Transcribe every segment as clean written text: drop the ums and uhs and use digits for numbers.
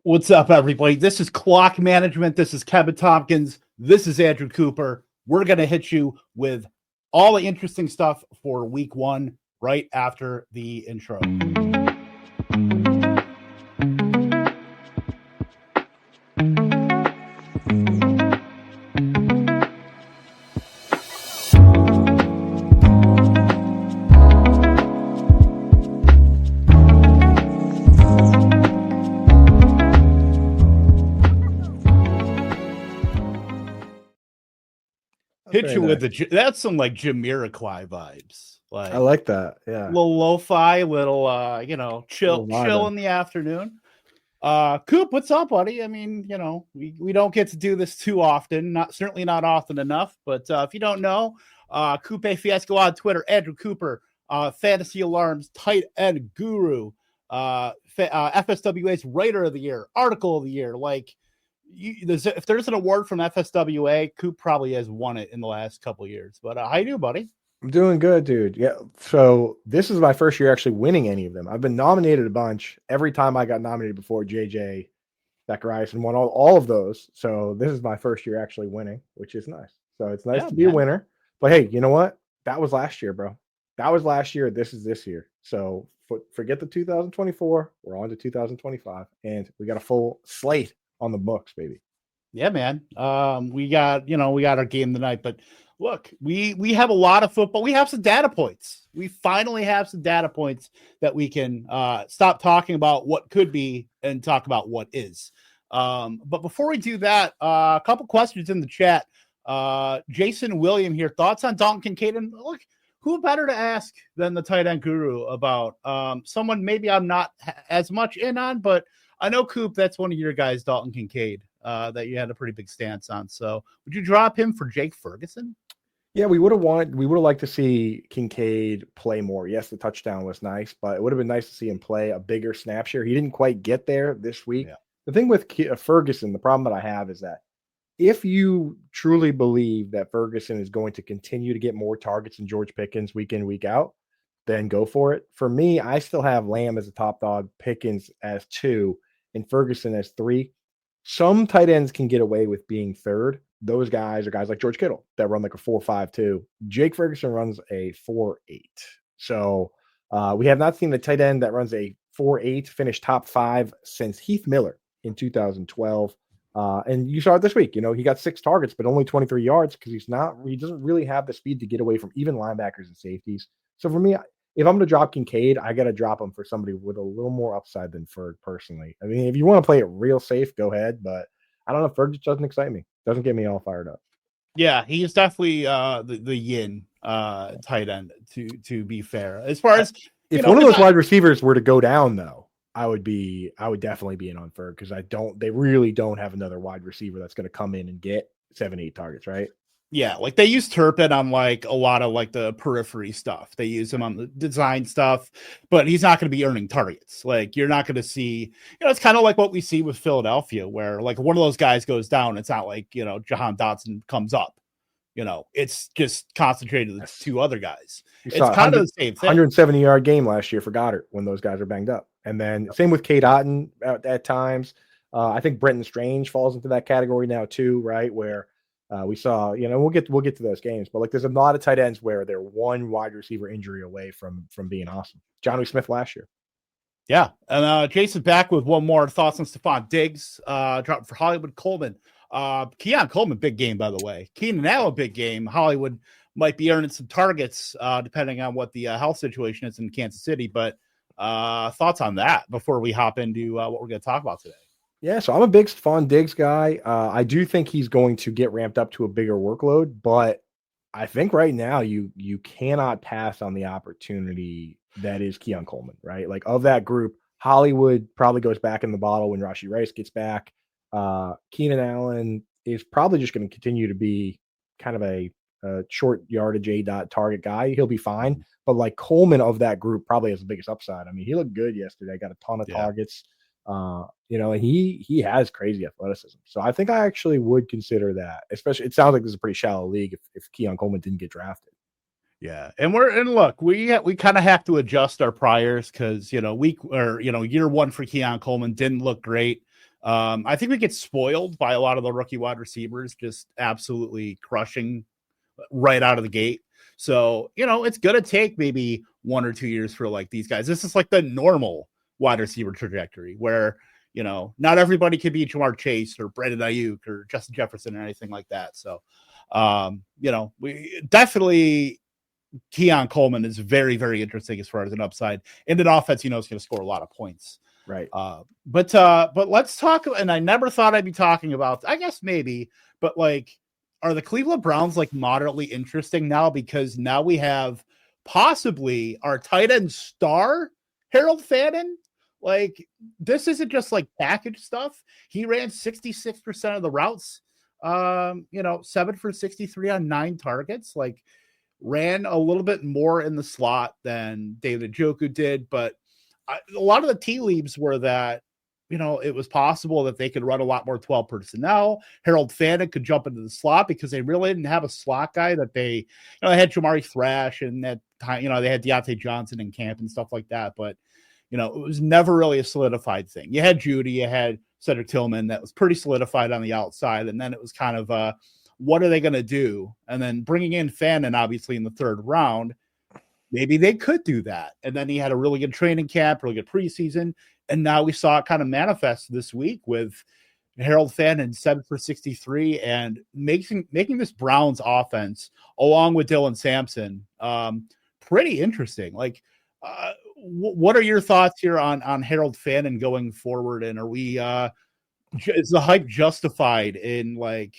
What's up, everybody? This is Clock Management. This is Kevin Tompkins. This is Andrew Cooper. We're going to hit you with all the interesting stuff for week one right after the intro. Hit you with that's some like Jamiroquai vibes. Like I like that. Yeah. Little lo-fi, little chill in the afternoon. Coop, what's up, buddy? I mean, we don't get to do this too often, certainly not often enough. But if you don't know, Coupe Fiasco on Twitter, Andrew Cooper, Fantasy Alarms, tight end guru, FSWA's Writer of the Year, Article of the Year. Like, if there's an award from FSWA, Coop probably has won it in the last couple of years. But how you doing, buddy? I'm doing good, dude. Yeah. So this is my first year actually winning any of them. I've been nominated a bunch. Every time I got nominated before, JJ Zacharias won all of those. So this is my first year actually winning, which is nice. So it's nice to be a winner. But hey, you know what? That was last year, bro. That was last year. This is this year. So forget the 2024. We're on to 2025, and we got a full slate on the books, baby. Yeah, man. We got our game tonight, but look, we have a lot of football. We have some data points. We finally have some data points that we can stop talking about what could be and talk about what is. But before we do that, a couple questions in the chat. Jason William here. Thoughts on Dalton Kincaid? And look, who better to ask than the tight end guru about someone maybe I'm not as much in on, but I know, Coop, that's one of your guys, Dalton Kincaid, that you had a pretty big stance on. So would you drop him for Jake Ferguson? Yeah, we would have liked to see Kincaid play more. Yes, the touchdown was nice, but it would have been nice to see him play a bigger snap share. He didn't quite get there this week. Yeah. The thing with Ferguson, the problem that I have is that if you truly believe that Ferguson is going to continue to get more targets than George Pickens week in, week out, then go for it. For me, I still have Lamb as a top dog, Pickens as 2, and Ferguson as 3. Some tight ends can get away with being third. Those guys are guys like George Kittle that run like a 4.52. Jake Ferguson runs a 4.8. So we have not seen the tight end that runs a 4.8 finish top 5 since Heath Miller in 2012. And you saw it this week. He got 6 targets, but only 23 yards because he doesn't really have the speed to get away from even linebackers and safeties. So for me, if I'm going to drop Kincaid, I got to drop him for somebody with a little more upside than Ferg personally. I mean, if you want to play it real safe, go ahead. But I don't know. Ferg just doesn't excite me. Doesn't get me all fired up. Yeah, he is definitely the yin tight end, to be fair. As far as if one of those wide receivers were to go down, though, I would definitely be in on Ferg because they really don't have another wide receiver that's going to come in and get 7-8 targets, right? Yeah, like they use Turpin on like a lot of like the periphery stuff. They use him on the design stuff, but he's not going to be earning targets. Like you're not going to see, it's kind of like what we see with Philadelphia, where like one of those guys goes down. It's not like, Jahan Dotson comes up. It's just concentrated with 2 other guys. It's kind of the same thing. 170-yard game last year for Goddard when those guys are banged up. And then same with Cade Otton at times. I think Brenton Strange falls into that category now too, right? Where we saw, we'll get to those games, but like there's a lot of tight ends where they're one wide receiver injury away from being awesome. Jonnu Smith last year. Yeah. And Jason back with one more thoughts on Stephon Diggs, dropping for Hollywood Coleman. Keon Coleman, big game, by the way. Keenan Allen, big game. Hollywood might be earning some targets, depending on what the health situation is in Kansas City. But thoughts on that before we hop into what we're going to talk about today. Yeah, so I'm a big Stephon Diggs guy. I do think he's going to get ramped up to a bigger workload, but I think right now you cannot pass on the opportunity that is Keon Coleman, right? Like of that group, Hollywood probably goes back in the bottle when Rashee Rice gets back. Keenan Allen is probably just going to continue to be kind of a short yardage A target guy. He'll be fine, but like Coleman of that group probably has the biggest upside. I mean, he looked good yesterday. Got a ton of targets. He has crazy athleticism. So I think I actually would consider that, especially it sounds like this is a pretty shallow league if Keon Coleman didn't get drafted. Yeah. And look, we kind of have to adjust our priors because, year 1 for Keon Coleman didn't look great. I think we get spoiled by a lot of the rookie wide receivers just absolutely crushing right out of the gate. So, it's going to take maybe 1 or 2 years for like these guys. This is like the normal wide receiver trajectory where, not everybody can be Jamar Chase or Brandon Ayuk or Justin Jefferson or anything like that. So, we definitely Keon Coleman is very, very interesting as far as an upside in an offense, is going to score a lot of points. Right. But let's talk. And I never thought I'd be talking about, I guess maybe, but like, are the Cleveland Browns like moderately interesting now? Because now we have possibly our tight end star, Harold Fannin. Like, this isn't just like package stuff. He ran 66% of the routes, 7 for 63 on 9 targets. Like, ran a little bit more in the slot than David Njoku did, but a lot of the tea leaves were that, it was possible that they could run a lot more 12 personnel. Harold Fannin could jump into the slot because they really didn't have a slot guy that they had Jamari Thrash and that time, they had Deontay Johnson in camp and stuff like that. But, it was never really a solidified thing. You had Judy, you had Cedric Tillman that was pretty solidified on the outside. And then it was kind of, what are they going to do? And then bringing in Fannin, obviously in the 3rd round, maybe they could do that. And then he had a really good training camp, really good preseason. And now we saw it kind of manifest this week with Harold Fannin 7 for 63 and making this Browns offense along with Dylan Sampson pretty interesting. Like, what are your thoughts here on Harold Fannin going forward? And are we is the hype justified in like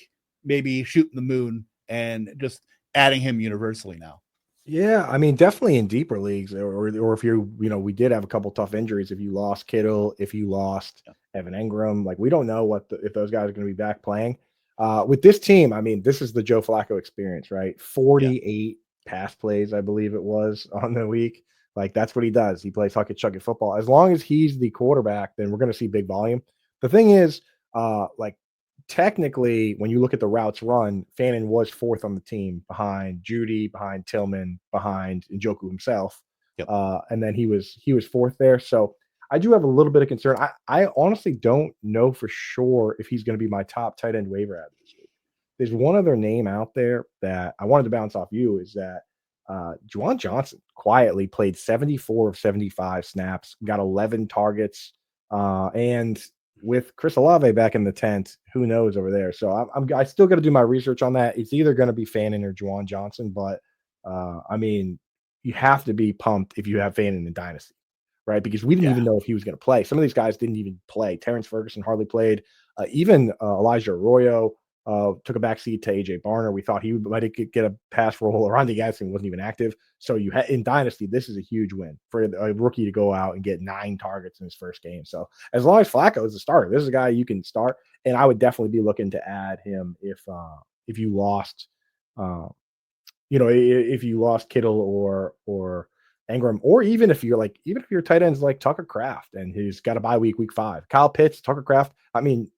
maybe shooting the moon and just adding him universally now? Yeah, I mean, definitely in deeper leagues, or if we did have a couple tough injuries. If you lost Kittle, if you lost Evan Engram, like we don't know if those guys are going to be back playing. With this team, I mean, this is the Joe Flacco experience, right? 48 pass plays, I believe it was on the week. Like that's what he does. He plays huck it, chuck it football. As long as he's the quarterback, then we're going to see big volume. The thing is, like technically, when you look at the routes run, Fannin was 4th on the team behind Judy, behind Tillman, behind Njoku himself. Yep. And then he was 4th there. So I do have a little bit of concern. I honestly don't know for sure if he's going to be my top tight end waiver ad this week. There's one other name out there that I wanted to bounce off you is that Juwan Johnson quietly played 74 of 75 snaps, got 11 targets, and with Chris Olave back in the tent, who knows over there? So I still got to do my research on that. It's either going to be Fannin or Juwan Johnson, but I mean, you have to be pumped if you have Fannin in Dynasty, right? Because we didn't even know if he was going to play. Some of these guys didn't even play. Terrence Ferguson hardly played. Even Elijah Arroyo took a backseat to AJ Barner. We thought he might get a pass roll. Randy Gadsden wasn't even active. So in Dynasty, this is a huge win for a rookie to go out and get 9 targets in his first game. So as long as Flacco is a starter, this is a guy you can start. And I would definitely be looking to add him if you lost, if you lost Kittle or Engram, or even if your tight end's like Tucker Kraft and he's got a bye week 5. Kyle Pitts, Tucker Kraft. I mean,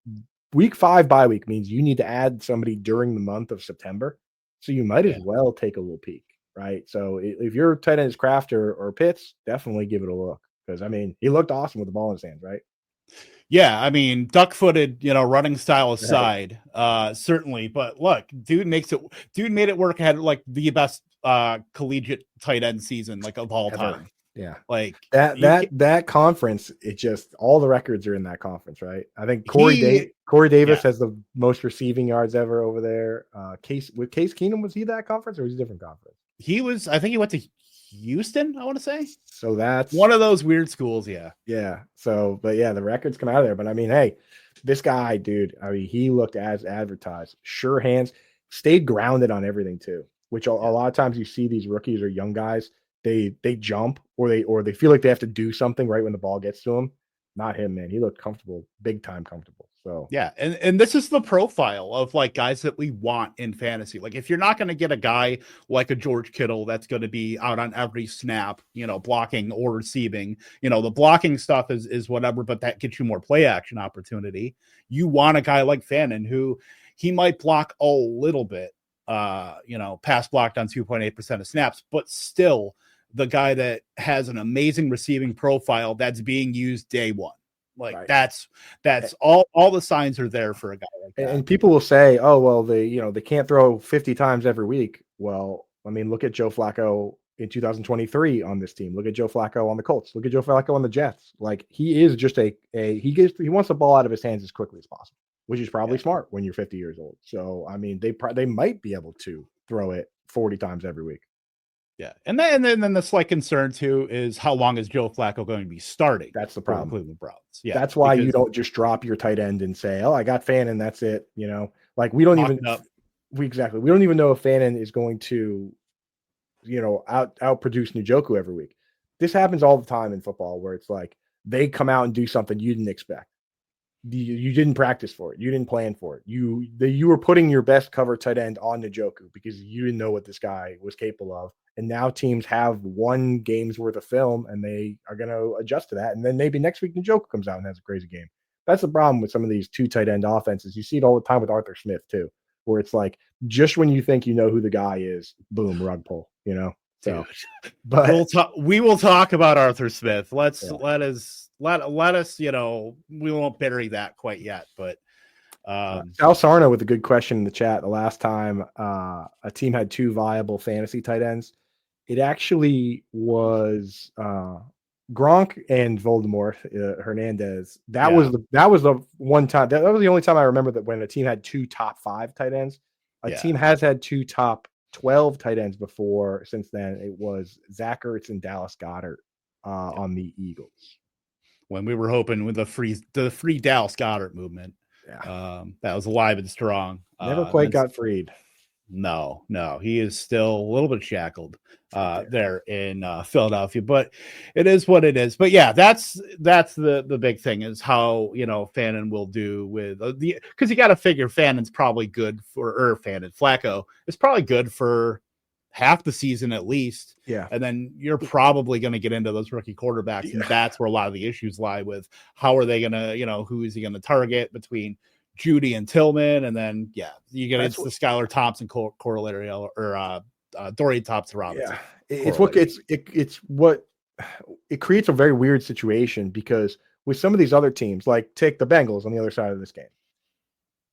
week 5 bye week means you need to add somebody during the month of September. So you might as well take a little peek, right? So if your tight end is Kraft or Pitts, definitely give it a look. Because, I mean, he looked awesome with the ball in his hands, right? Yeah, I mean, duck-footed, running style aside, certainly. But look, dude made it work. Had like the best collegiate tight end season like of all time. Yeah, like that conference. It just all the records are in that conference, right? I think Corey Davis has the most receiving yards ever over there. Case Keenum, was he that conference or was he a different conference? He was. I think he went to Houston, I want to say. So that's one of those weird schools. Yeah. So, but yeah, the records come out of there. But I mean, hey, this guy, dude, I mean, he looked as advertised. Sure hands, stayed grounded on everything too, which a lot of times you see these rookies or young guys, they jump or they feel like they have to do something right when the ball gets to them. Not him, man. He looked comfortable, big time comfortable. So yeah, and this is the profile of like guys that we want in fantasy. Like if you're not going to get a guy like a George Kittle that's going to be out on every snap, blocking or receiving, the blocking stuff is whatever, but that gets you more play action opportunity. You want a guy like Fannin who he might block a little bit, pass blocked on 2.8% of snaps, but still the guy that has an amazing receiving profile that's being used day one. Like Right. that's all the signs are there for a guy like that. And people will say, oh, well, they can't throw 50 times every week. Well, I mean, look at Joe Flacco in 2023 on this team. Look at Joe Flacco on the Colts. Look at Joe Flacco on the Jets. Like he is just he wants the ball out of his hands as quickly as possible, which is probably smart when you're 50 years old. So, I mean, they might be able to throw it 40 times every week. Yeah, and then the slight concern too is how long is Joe Flacco going to be starting? That's the problem. Cleveland Browns. Yeah, that's why you don't just drop your tight end and say, "Oh, I got Fannin, that's it." You know, like we don't even we don't even know if Fannin is going to, out produce Njoku every week. This happens all the time in football, where it's like they come out and do something you didn't expect. You didn't practice for it. You didn't plan for it. You were putting your best cover tight end on Njoku because you didn't know what this guy was capable of. And now teams have one game's worth of film and they are going to adjust to that. And then maybe next week Njoku comes out and has a crazy game. That's the problem with some of these two tight end offenses. You see it all the time with Arthur Smith too, where it's like just when you think you know who the guy is, boom, rug pull. So, dude, but we will talk about Arthur Smith. Let us, we won't bury that quite yet, but Sal Sarno with a good question in the chat. The last time a team had two viable fantasy tight ends, it actually was Gronk and Voldemort Hernandez. That was the one time. That was the only time I remember that when a team had two top 5 tight ends. A team has had two top 12 tight ends before. Since then, it was Zach Ertz and Dallas Goedert on the Eagles. When we were hoping with the free Dallas Goedert movement, that was alive and strong. Never quite got freed. No, he is still a little bit shackled there in Philadelphia, but it is what it is. But yeah, that's the big thing is how Fannin will do with because you got to figure Fannin's probably good Flacco is probably good for half the season at least. Yeah, and then you're probably going to get into those rookie quarterbacks, and that's where a lot of the issues lie with how are they going to who is he going to target between Judy and Tillman, and then you get into the Skylar Thompson corollary or Dorian Thompson Robinson. Yeah, it creates a very weird situation because with some of these other teams, like take the Bengals on the other side of this game,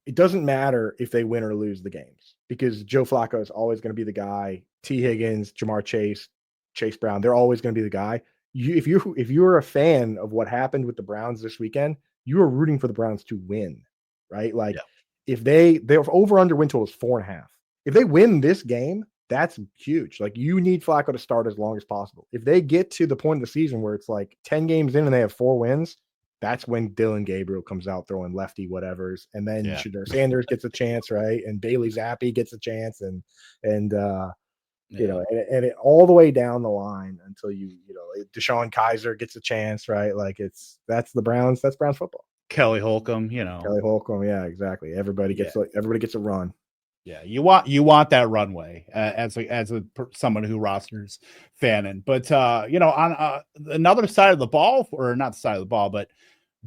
it doesn't matter if they win or lose the games because Joe Flacco is always going to be the guy. T. Higgins, Jamar Chase Brown, they're always going to be the guy. If you're a fan of what happened with the Browns this weekend, you are rooting for the Browns to win. Right? Like if their over under win total is 4.5. If they win this game, that's huge. Like you need Flacco to start as long as possible. If they get to the point of the season where it's like 10 games in and they have 4 wins, that's when Dylan Gabriel comes out throwing lefty whatevers. And then Shedeur Sanders gets a chance, right? And Bailey Zappi gets a chance and it all the way down the line until Deshaun Kaiser gets a chance, right? Like that's Browns football. Kelly Holcomb, Kelly Holcomb, yeah, exactly. Everybody gets a run. Yeah, you want that runway as someone who rosters Fannin, but on another side of the ball, or not the side of the ball, but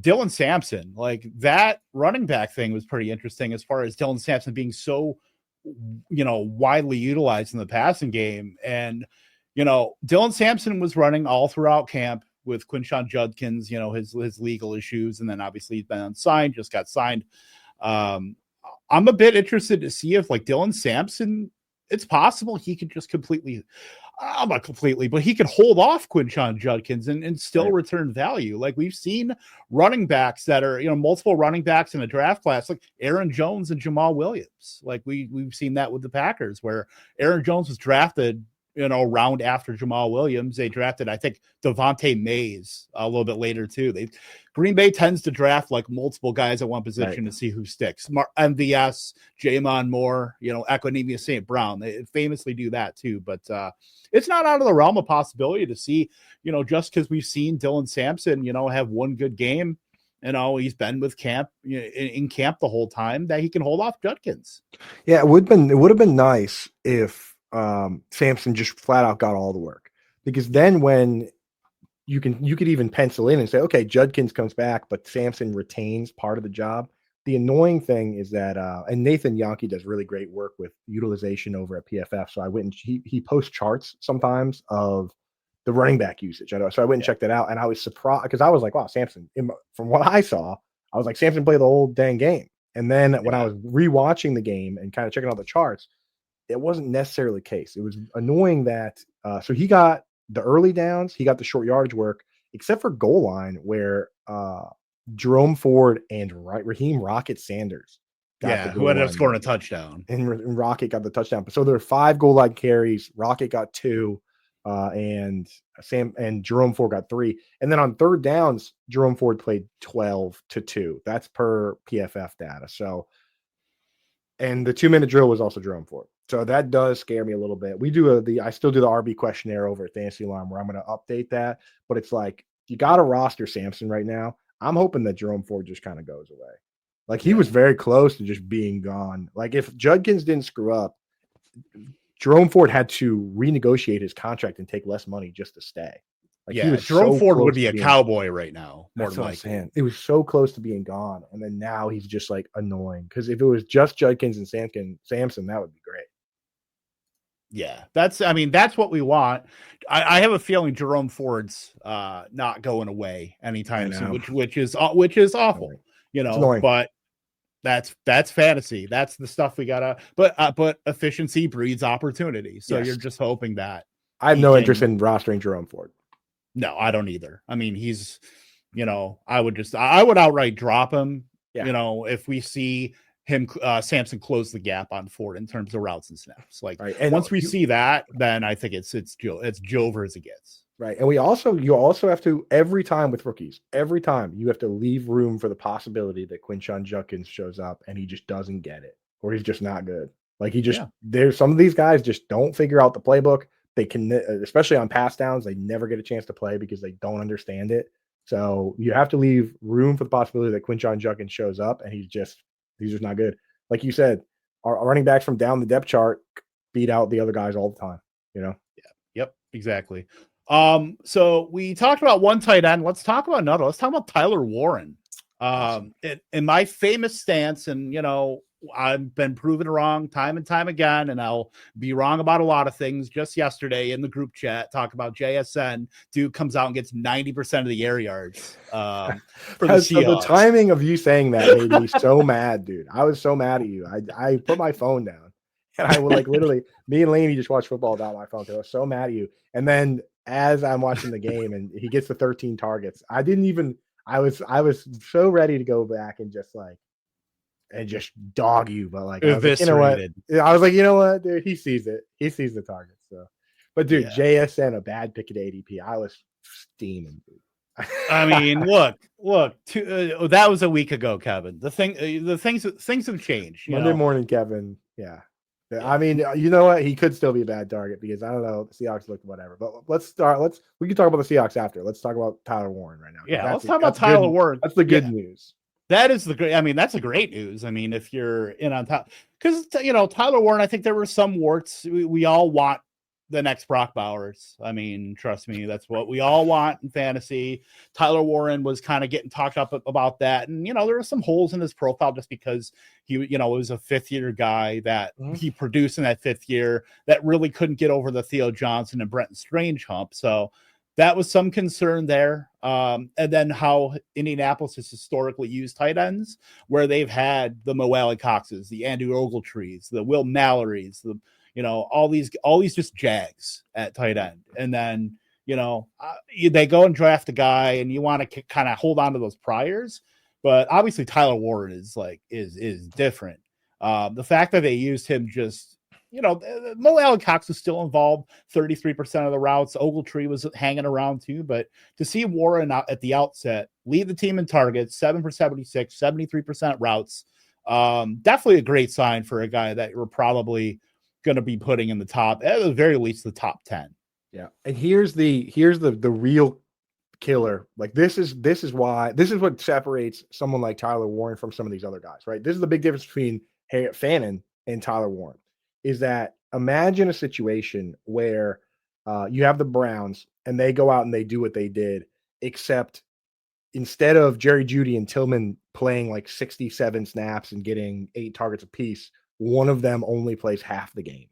Dylan Sampson, like that running back thing was pretty interesting as far as Dylan Sampson being so widely utilized in the passing game, and Dylan Sampson was running all throughout camp with Quinshon Judkins, his legal issues. And then obviously he's been unsigned, just got signed. I'm a bit interested to see if like Dylan Sampson, it's possible he could just not completely, but he could hold off Quinshon Judkins and still return value. Like we've seen running backs that are, multiple running backs in a draft class, like Aaron Jones and Jamal Williams. Like we've seen that with the Packers where Aaron Jones was drafted round after Jamal Williams. They drafted, I think, Devontae Mays a little bit later too. Green Bay tends to draft like multiple guys at one position to see who sticks. MVS, Jamon Moore, Equanimeous St. Brown. They famously do that too. But it's not out of the realm of possibility to see, just because we've seen Dylan Sampson, have one good game. He's been with camp in camp the whole time that he can hold off Judkins. Yeah, it would have been nice if Sampson just flat out got all the work, because then when you could even pencil in and say, okay, Judkins comes back, but Sampson retains part of the job. The annoying thing is that, and Nathan Yonke does really great work with utilization over at PFF. So I went and he posts charts sometimes of the running back usage. I know. So I went and checked that out, and I was surprised because I was like, wow, Samson, from what I saw, I was like, Samson played the whole dang game. And then when I was rewatching the game and kind of checking out the charts, it wasn't necessarily the case. It was annoying that so he got the early downs, he got the short yardage work, except for goal line where Jerome Ford and Raheem Rocket Sanders who ended up scoring a touchdown. And Rocket got the touchdown. So there were 5 goal line carries. Rocket got 2, and Jerome Ford got 3. And then on third downs, Jerome Ford played 12-2. That's per PFF data. So, and the 2-minute drill was also Jerome Ford. So that does scare me a little bit. I still do the RB questionnaire over at Fantasy Alarm where I'm going to update that. But it's like, you got to roster Samson right now. I'm hoping that Jerome Ford just kind of goes away. Like he was very close to just being gone. Like if Judkins didn't screw up, Jerome Ford had to renegotiate his contract and take less money just to stay. Like he was Jerome Ford would be a cowboy right now. More than likely. It was so close to being gone, and then now he's just like annoying. Because if it was just Judkins and Samson, that would be great. Yeah, that's what we want. I have a feeling Jerome Ford's not going away anytime soon, which is awful. But that's fantasy. That's the stuff we gotta. But efficiency breeds opportunity. So you're just hoping that. I have no interest in rostering Jerome Ford. No, I don't either. I mean, he's, I would outright drop him. Yeah. If we see him, Samson close the gap on Ford in terms of routes and snaps. Like once we see that, then I think it's Jover as it gets. Right. And you also have to, every time with rookies, every time you have to leave room for the possibility that Quinshon Judkins shows up and he just doesn't get it, or he's just not good. Like there's some of these guys just don't figure out the playbook. They can, especially on pass downs, they never get a chance to play because they don't understand it. So you have to leave room for the possibility that Quinshon Judkins shows up and he's just not good. Like you said, our running backs from down the depth chart beat out the other guys all the time, Yeah. Yep. Exactly. So we talked about one tight end. Let's talk about another. Let's talk about Tyler Warren. Awesome. In my famous stance, and I've been proven wrong time and time again, and I'll be wrong about a lot of things. Just yesterday in the group chat, talk about JSN. Dude comes out and gets 90% of the air yards. For the Seahawks. So the timing of you saying that made me so mad, dude. I was so mad at you. I put my phone down, and I would literally. Me and Laney just watch football without my phone because I was so mad at you. And then as I'm watching the game, and he gets the 13 targets, I was so ready to go back and just dog you, but I was like, you know what? I was like, you know what, dude, he sees it. He sees the targets. So, but dude, JSN, a bad pick at ADP. I was steaming, dude. I mean, look, that was a week ago, Kevin. The things have changed. Monday morning, Kevin. Yeah. I mean, you know what? He could still be a bad target because I don't know. The Seahawks look whatever. But we can talk about the Seahawks after. Let's talk about Tyler Warren right now. Yeah, let's talk about Tyler Warren. That's the good news. That is that's a great news. I mean, if you're in on top, because Tyler Warren, I think there were some warts. We all want the next Brock Bowers. I mean, trust me, that's what we all want in fantasy. Tyler Warren was kind of getting talked up about that. And, there were some holes in his profile just because he, was a 5th-year guy that he produced in that 5th year that really couldn't get over the Theo Johnson and Brenton Strange hump. So that was some concern there. And then how Indianapolis has historically used tight ends, where they've had the Mo Alley Coxes, the Andrew Ogletrees, the Will Mallorys, all these just jags at tight end. And then, they go and draft a guy and you want to kind of hold on to those priors. But obviously Tyler Warren is different. The fact that they used him just, Mo Alley Cox was still involved 33% of the routes. Ogletree was hanging around too. But to see Warren at the outset lead the team in targets, 7 for 76, 73% routes, definitely a great sign for a guy that we're probably going to be putting in the top, at the very least, the top 10. Yeah. And here's the real killer. Like this is what separates someone like Tyler Warren from some of these other guys, right? This is the big difference between Fannin and Tyler Warren, is that imagine a situation where you have the Browns and they go out and they do what they did, except instead of Jerry Jeudy and Tillman playing 67 snaps and getting 8 targets apiece, one of them only plays half the game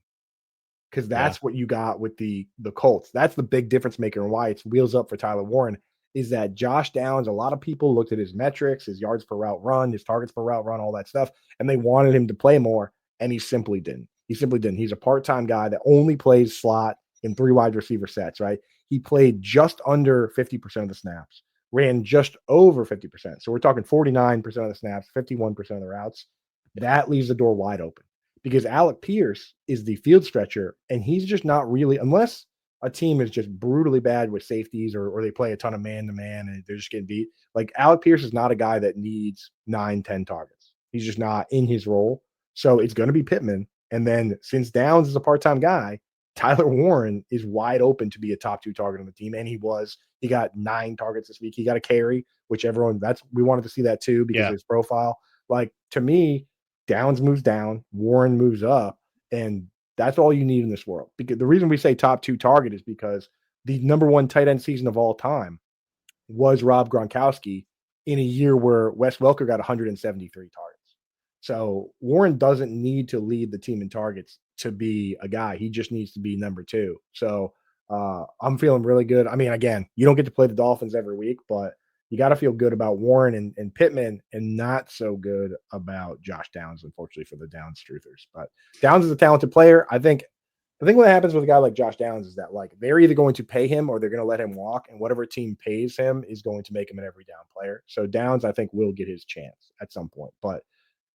because that's what you got with the Colts. That's the big difference maker, and why it's wheels up for Tyler Warren is that Josh Downs, a lot of people looked at his metrics, his yards per route run, his targets per route run, all that stuff, and they wanted him to play more, and he simply didn't. He simply didn't. He's a part-time guy that only plays slot in 3 wide receiver sets, right? He played just under 50% of the snaps, ran just over 50%. So we're talking 49% of the snaps, 51% of the routes. That leaves the door wide open because Alec Pierce is the field stretcher, and he's just not really, unless a team is just brutally bad with safeties or they play a ton of man-to-man and they're just getting beat. Like Alec Pierce is not a guy that needs 9-10 targets. He's just not in his role. So it's going to be Pittman. And then since Downs is a part-time guy, Tyler Warren is wide open to be a top 2 target on the team. And he got 9 targets this week. He got a carry, which we wanted to see that too because of his profile. Like to me, Downs moves down, Warren moves up, and that's all you need in this world. Because the reason we say top 2 target is because the number 1 tight end season of all time was Rob Gronkowski in a year where Wes Welker got 173 targets. So Warren doesn't need to lead the team in targets to be a guy. He just needs to be number 2. So I'm feeling really good. I mean, again, you don't get to play the Dolphins every week, but you got to feel good about Warren and Pittman and not so good about Josh Downs, unfortunately, for the Downs truthers. But Downs is a talented player. I think what happens with a guy like Josh Downs is that like they're either going to pay him or they're going to let him walk, and whatever team pays him is going to make him an every down player. So Downs, I think, will get his chance at some point, but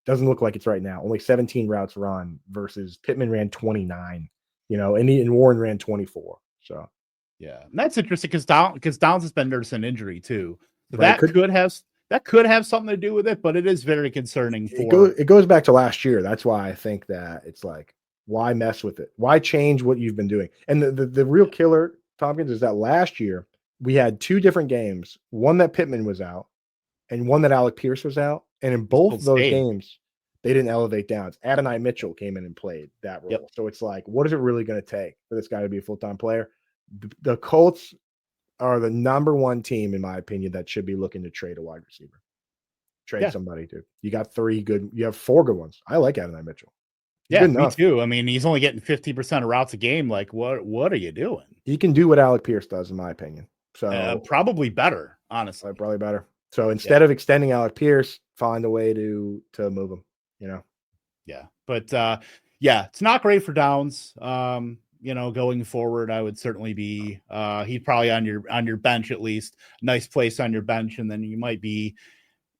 doesn't look like it's right now. Only 17 routes run versus Pittman ran 29, and Warren ran 24. So yeah, and that's interesting because Downs has been nursing injury too. So right. that could have something to do with it, but it is very concerning. It goes back to last year. That's why I think that it's like, why mess with it? Why change what you've been doing? And the real killer, Tompkins, is that last year we had 2 different games, one that Pittman was out and one that Alec Pierce was out. And in both of those games, they didn't elevate Downs. Adonai Mitchell came in and played that role. Yep. So it's like, what is it really going to take for this guy to be a full-time player? The Colts are the number 1 team, in my opinion, that should be looking to trade a wide receiver. Trade somebody, dude. You got 4 good ones. I like Adonai Mitchell. Yeah, me too. I mean, he's only getting 50% of routes a game. Like, what are you doing? He can do what Alec Pierce does, in my opinion. So probably better, honestly. Probably better. So instead of extending Alec Pierce, find a way to move him, Yeah. But it's not great for Downs. Going forward, I would certainly be he's probably on your bench at least. Nice place on your bench, and then you might be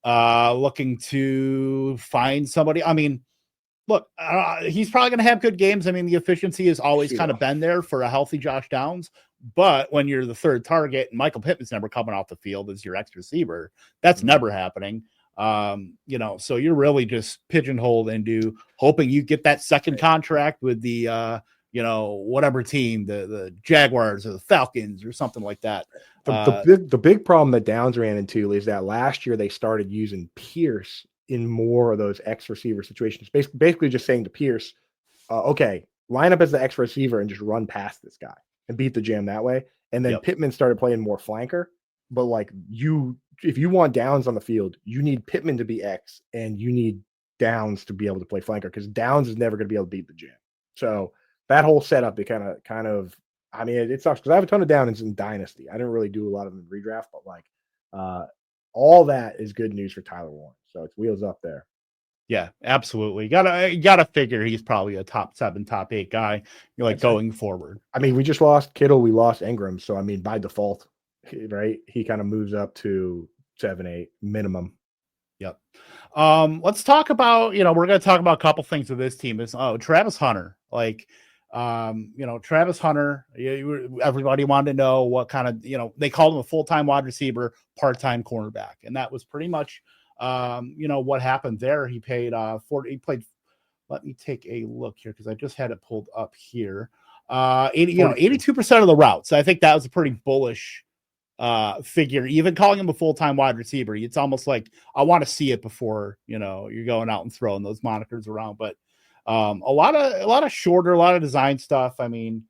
looking to find somebody. I mean, look, he's probably going to have good games. I mean, the efficiency has always kind of been there for a healthy Josh Downs. But when you're the 3rd target and Michael Pittman's never coming off the field as your ex receiver, that's never happening. So you're really just pigeonholed into hoping you get that second contract with the, whatever team, the Jaguars or the Falcons or something like that. The big problem that Downs ran into is that last year they started using Pierce in more of those X receiver situations, basically just saying to Pierce, okay, line up as the X receiver and just run past this guy and beat the jam that way. And then Pittman started playing more flanker, but like if you want Downs on the field, you need Pittman to be X and you need Downs to be able to play flanker because Downs is never going to be able to beat the jam. So that whole setup, it kind of, I mean, it sucks because I have a ton of Downs in Dynasty. I didn't really do a lot of them in redraft, but like all that is good news for Tyler Warren. So it's wheels up there. Yeah, absolutely. You gotta figure he's probably a top 7, top 8 guy. Going forward. I mean, we just lost Kittle, we lost Ingram, so I mean, by default, right? He kind of moves up to 7, 8 minimum. Yep. Let's talk about. We're going to talk about a couple things with this team. Is Travis Hunter. Travis Hunter. Everybody wanted to know what kind of. They called him a full-time wide receiver, part-time cornerback, and that was pretty much. What happened there. He paid he played. Let me take a look here because I just had it pulled up here. 82% of the routes. I think that was a pretty bullish figure. Even calling him a full-time wide receiver, it's almost like I want to see it before you're going out and throwing those monikers around. But a lot of shorter, a lot of design stuff. I mean,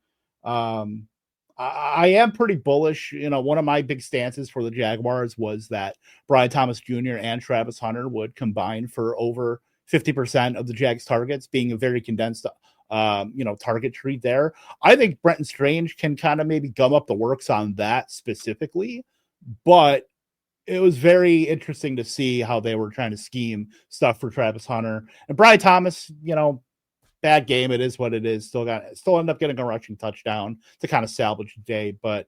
I am pretty bullish. One of my big stances for the Jaguars was that Brian Thomas Jr. and Travis Hunter would combine for over 50% of the Jags targets, being a very condensed target tree there. I think Brenton Strange can kind of maybe gum up the works on that specifically, but it was very interesting to see how they were trying to scheme stuff for Travis Hunter and Brian Thomas. Bad game. It is what it is. Still ended up getting a rushing touchdown to kind of salvage the day, but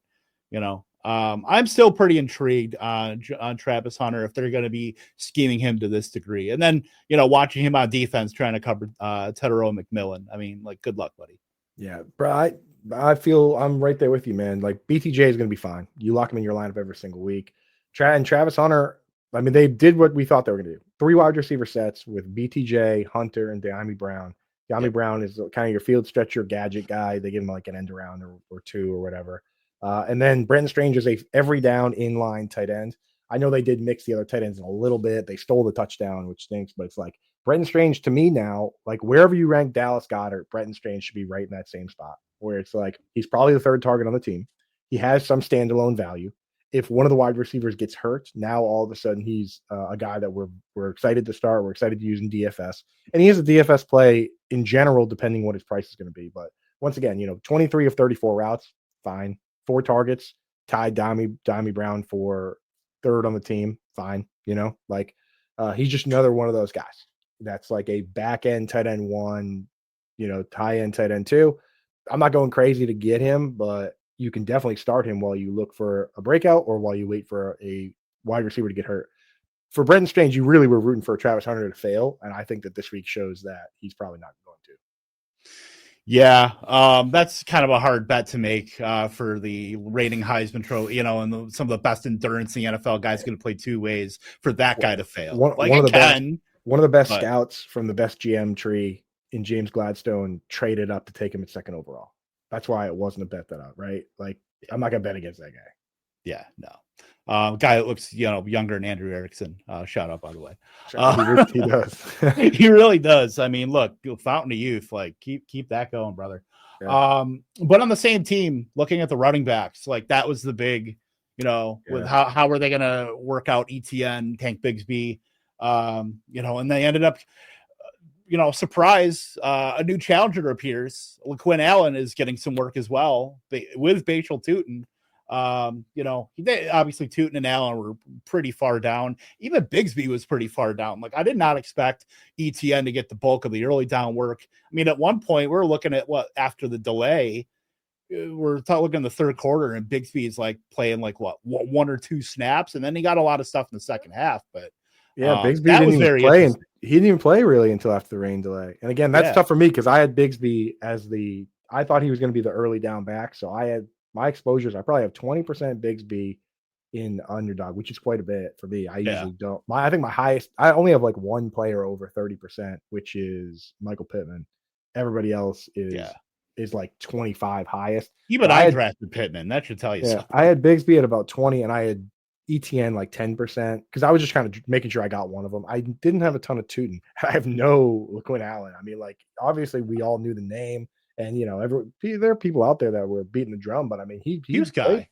I'm still pretty intrigued on Travis Hunter if they're going to be scheming him to this degree. And then, watching him on defense trying to cover Tedero McMillan. I mean, like, good luck, buddy. Yeah, bro. I feel I'm right there with you, man. Like, BTJ is going to be fine. You lock him in your lineup every single week. And Travis Hunter, I mean, they did what we thought they were going to do. 3 wide receiver sets with BTJ, Hunter, and De'Ami Brown. De'Ami Brown is kind of your field stretcher gadget guy. They give him like an end around or 2 or whatever. And then Brenton Strange is a every down inline tight end. I know they did mix the other tight ends in a little bit. They stole the touchdown, which stinks, but it's like Brenton Strange to me now, like wherever you rank Dallas Goedert, Brenton Strange should be right in that same spot where it's like he's probably the 3rd target on the team. He has some standalone value. If one of the wide receivers gets hurt, now all of a sudden he's a guy that we're excited to start. We're excited to use in DFS. And he is a DFS play in general, depending what his price is going to be. But once again, 23 of 34 routes, fine. 4 targets, tied De'Ami Brown for 3rd on the team, fine. He's just another one of those guys that's like a back end tight end 1, tie end tight end 2. I'm not going crazy to get him, but you can definitely start him while you look for a breakout or while you wait for a wide receiver to get hurt. For Brenton Strange, you really were rooting for Travis Hunter to fail, and I think that this week shows that he's probably not going to. Yeah, that's kind of a hard bet to make for the reigning Heisman Trophy, and some of the best endurance in the NFL guys going to play 2 ways for that guy to fail. One of the best scouts from the best GM tree in James Gladstone traded up to take him at 2nd overall. That's why it wasn't a bet that up, right? Like, I'm not gonna bet against that guy. Yeah, no. Guy that looks, younger than Andrew Erickson. Shout out, by the way. He does. He really does. I mean, look, fountain of youth. Like, keep that going, brother. Yeah. But on the same team, looking at the running backs, like that was the big, with how were they gonna work out ETN, Tank Bigsby, and they ended up. Surprise, a new challenger appears. LaQuinn Allen is getting some work as well with Bachel Tootin. Obviously Tootin and Allen were pretty far down. Even Bigsby was pretty far down. Like, I did not expect ETN to get the bulk of the early down work. I mean, at one point we were looking at after the delay, we're looking in the 3rd quarter, and Bigsby is like playing like 1 or 2 snaps, and then he got a lot of stuff in the second half, but yeah, Bigsby didn't even play, and he didn't even play really until after the rain delay. And again, that's tough for me because I had Bigsby as I thought he was going to be the early down back. So I had my exposures. I probably have 20% Bigsby in underdog, which is quite a bit for me. I usually don't. I think my highest, I only have like 1 player over 30%, which is Michael Pittman. Everybody else is like 25 highest. Even I drafted Pittman. That should tell you something. I had Bigsby at about 20, and I had ETN like 10% because I was just kind of making sure I got one of them. I didn't have a ton of Tootin. I have no LaQuinn Allen. I mean, like, obviously we all knew the name, and there are people out there that were beating the drum, but I mean, he played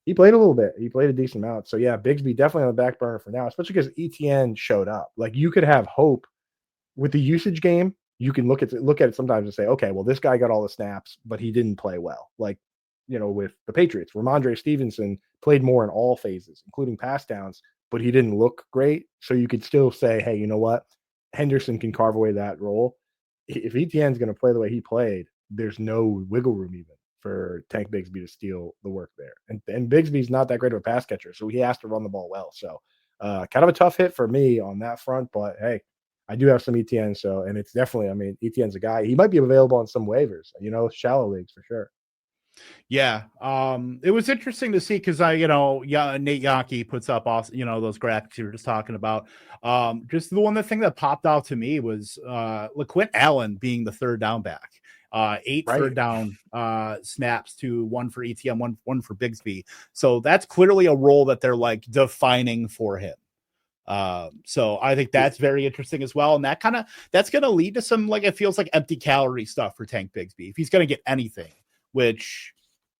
a little bit. He played a decent amount. So yeah, Bigsby definitely on the back burner for now, especially because ETN showed up. Like, you could have hope with the usage game. You can look at it sometimes and say, okay, well, this guy got all the snaps, but he didn't play well. Like, with the Patriots, Ramondre Stevenson played more in all phases, including pass downs, but he didn't look great. So you could still say, hey, you know what? Henderson can carve away that role. If ETN's going to play the way he played, there's no wiggle room even for Tank Bigsby to steal the work there. And Bigsby's not that great of a pass catcher, so he has to run the ball well. So kind of a tough hit for me on that front, but hey, I do have some ETN. And it's definitely, I mean, ETN's a guy. He might be available on some waivers, shallow leagues for sure. Yeah. It was interesting to see because Nate Yonke puts up also, those graphics you were just talking about. Just the thing that popped out to me was LaQuinn Allen being the 3rd down back. 8 third down snaps to 1 for ETN, one for Bigsby. So that's clearly a role that they're like defining for him. So I think that's very interesting as well. And that's going to lead to some, like, it feels like empty calorie stuff for Tank Bigsby. If he's going to get anything, which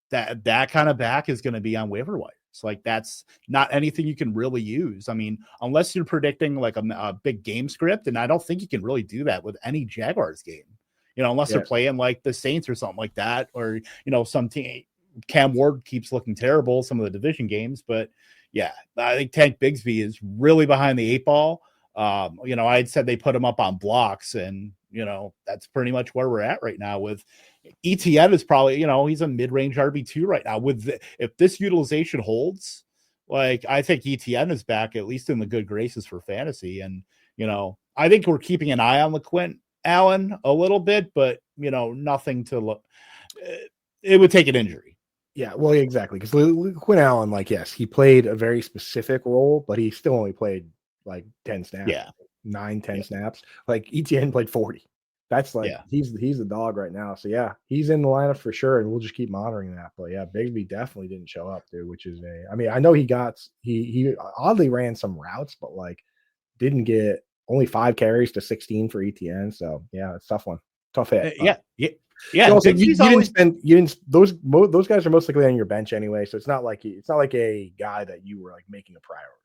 that kind of back is going to be on waiver wires. Like, that's not anything you can really use. I mean, unless you're predicting like a big game script, and I don't think you can really do that with any Jaguars game. unless they're playing like the Saints or something like that, or, some team. Cam Ward keeps looking terrible, some of the division games, but yeah, I think Tank Bigsby is really behind the 8 ball. I had said they put him up on blocks, and, that's pretty much where we're at right now. With ETN is probably, he's a mid-range RB2 right now. If this utilization holds, like, I think ETN is back at least in the good graces for fantasy. And, I think we're keeping an eye on LeQuint Allen a little bit, but, nothing to look. It would take an injury. Yeah, well, exactly. Because LeQuint Allen, yes, he played a very specific role, but he still only played 10 snaps. Yeah. 9-10 snaps. ETN played 40. That's he's the dog right now. So yeah, he's in the lineup for sure, and we'll just keep monitoring that. But yeah, Bigsby definitely didn't show up, dude, which is I know he oddly ran some routes, but didn't get only 5 carries to 16 for ETN. So yeah, it's a tough one. Tough hit. Yeah. Also, you didn't those guys are most likely on your bench anyway, so it's not like a guy that you were making a priority.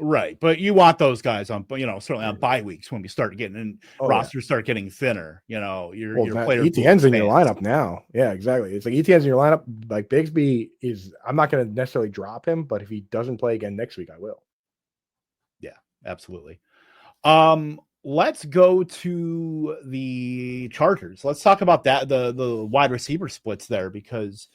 Right, but you want those guys on, certainly on bye weeks when we start getting in, rosters start getting thinner. Your player ETN's in your lineup now. Yeah, exactly. It's ETN's in your lineup. Bigsby is. I'm not going to necessarily drop him, but if he doesn't play again next week, I will. Yeah, absolutely. Let's go to the Chargers. Let's talk about that, the wide receiver splits there, because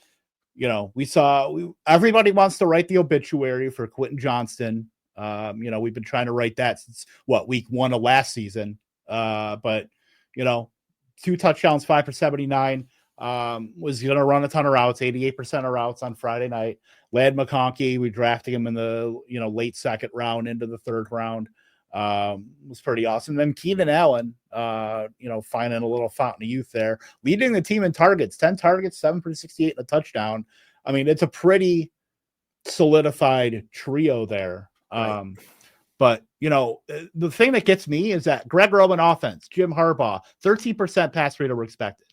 everybody wants to write the obituary for Quentin Johnston. We've been trying to write that since week 1 of last season. But 2 touchdowns, 5 for 79. Was going to run a ton of routes, 88% of routes on Friday night. Led McConkey. We drafted him in the late second round into the third round. Was pretty awesome. Then Keenan Allen, finding a little fountain of youth there, leading the team in targets, 10 targets, 7 for 68 and a touchdown. I mean, it's a pretty solidified trio there. Right. But the thing that gets me is that Greg Roman offense, Jim Harbaugh, 13% pass rate over expected.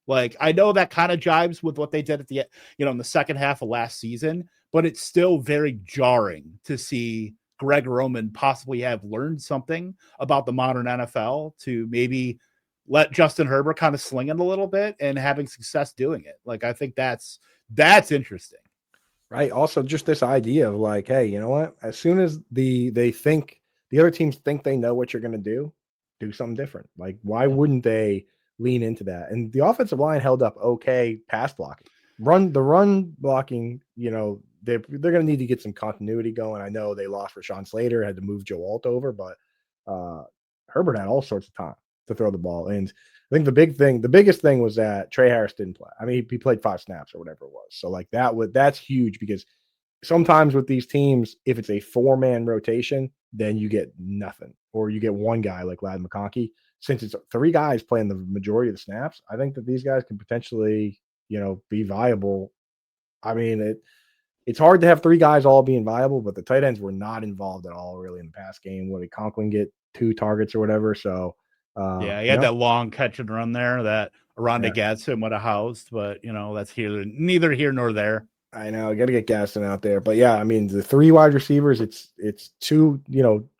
I know that kind of jives with what they did at the, in the second half of last season, but it's still very jarring to see Greg Roman possibly have learned something about the modern NFL to maybe let Justin Herbert kind of sling it a little bit and having success doing it. I think that's interesting. Right. Also, just this idea of hey, you know what? As soon as the other teams think they know what you're going to do something different. Why wouldn't they lean into that? And the offensive line held up okay pass blocking. The run blocking, they're going to need to get some continuity going. I know they lost Rashawn Slater, had to move Joe Alt over, but Herbert had all sorts of time to throw the ball. And I think the biggest thing was that Trey Harris didn't play. I mean, he played 5 snaps or whatever it was. So that's huge, because sometimes with these teams, if it's a 4-man rotation, then you get nothing, or you get one guy like Ladd McConkey. Since it's 3 guys playing the majority of the snaps, I think that these guys can potentially, be viable. I mean, it's hard to have 3 guys all being viable, but the tight ends were not involved at all really in the pass game. What did Conklin get 2 targets or whatever? So he had that long catch and run there that Rhonda Gadsden would have housed, but that's neither here nor there. I know, got to get Gaston out there, but yeah, I mean, the 3 wide receivers, it's 2,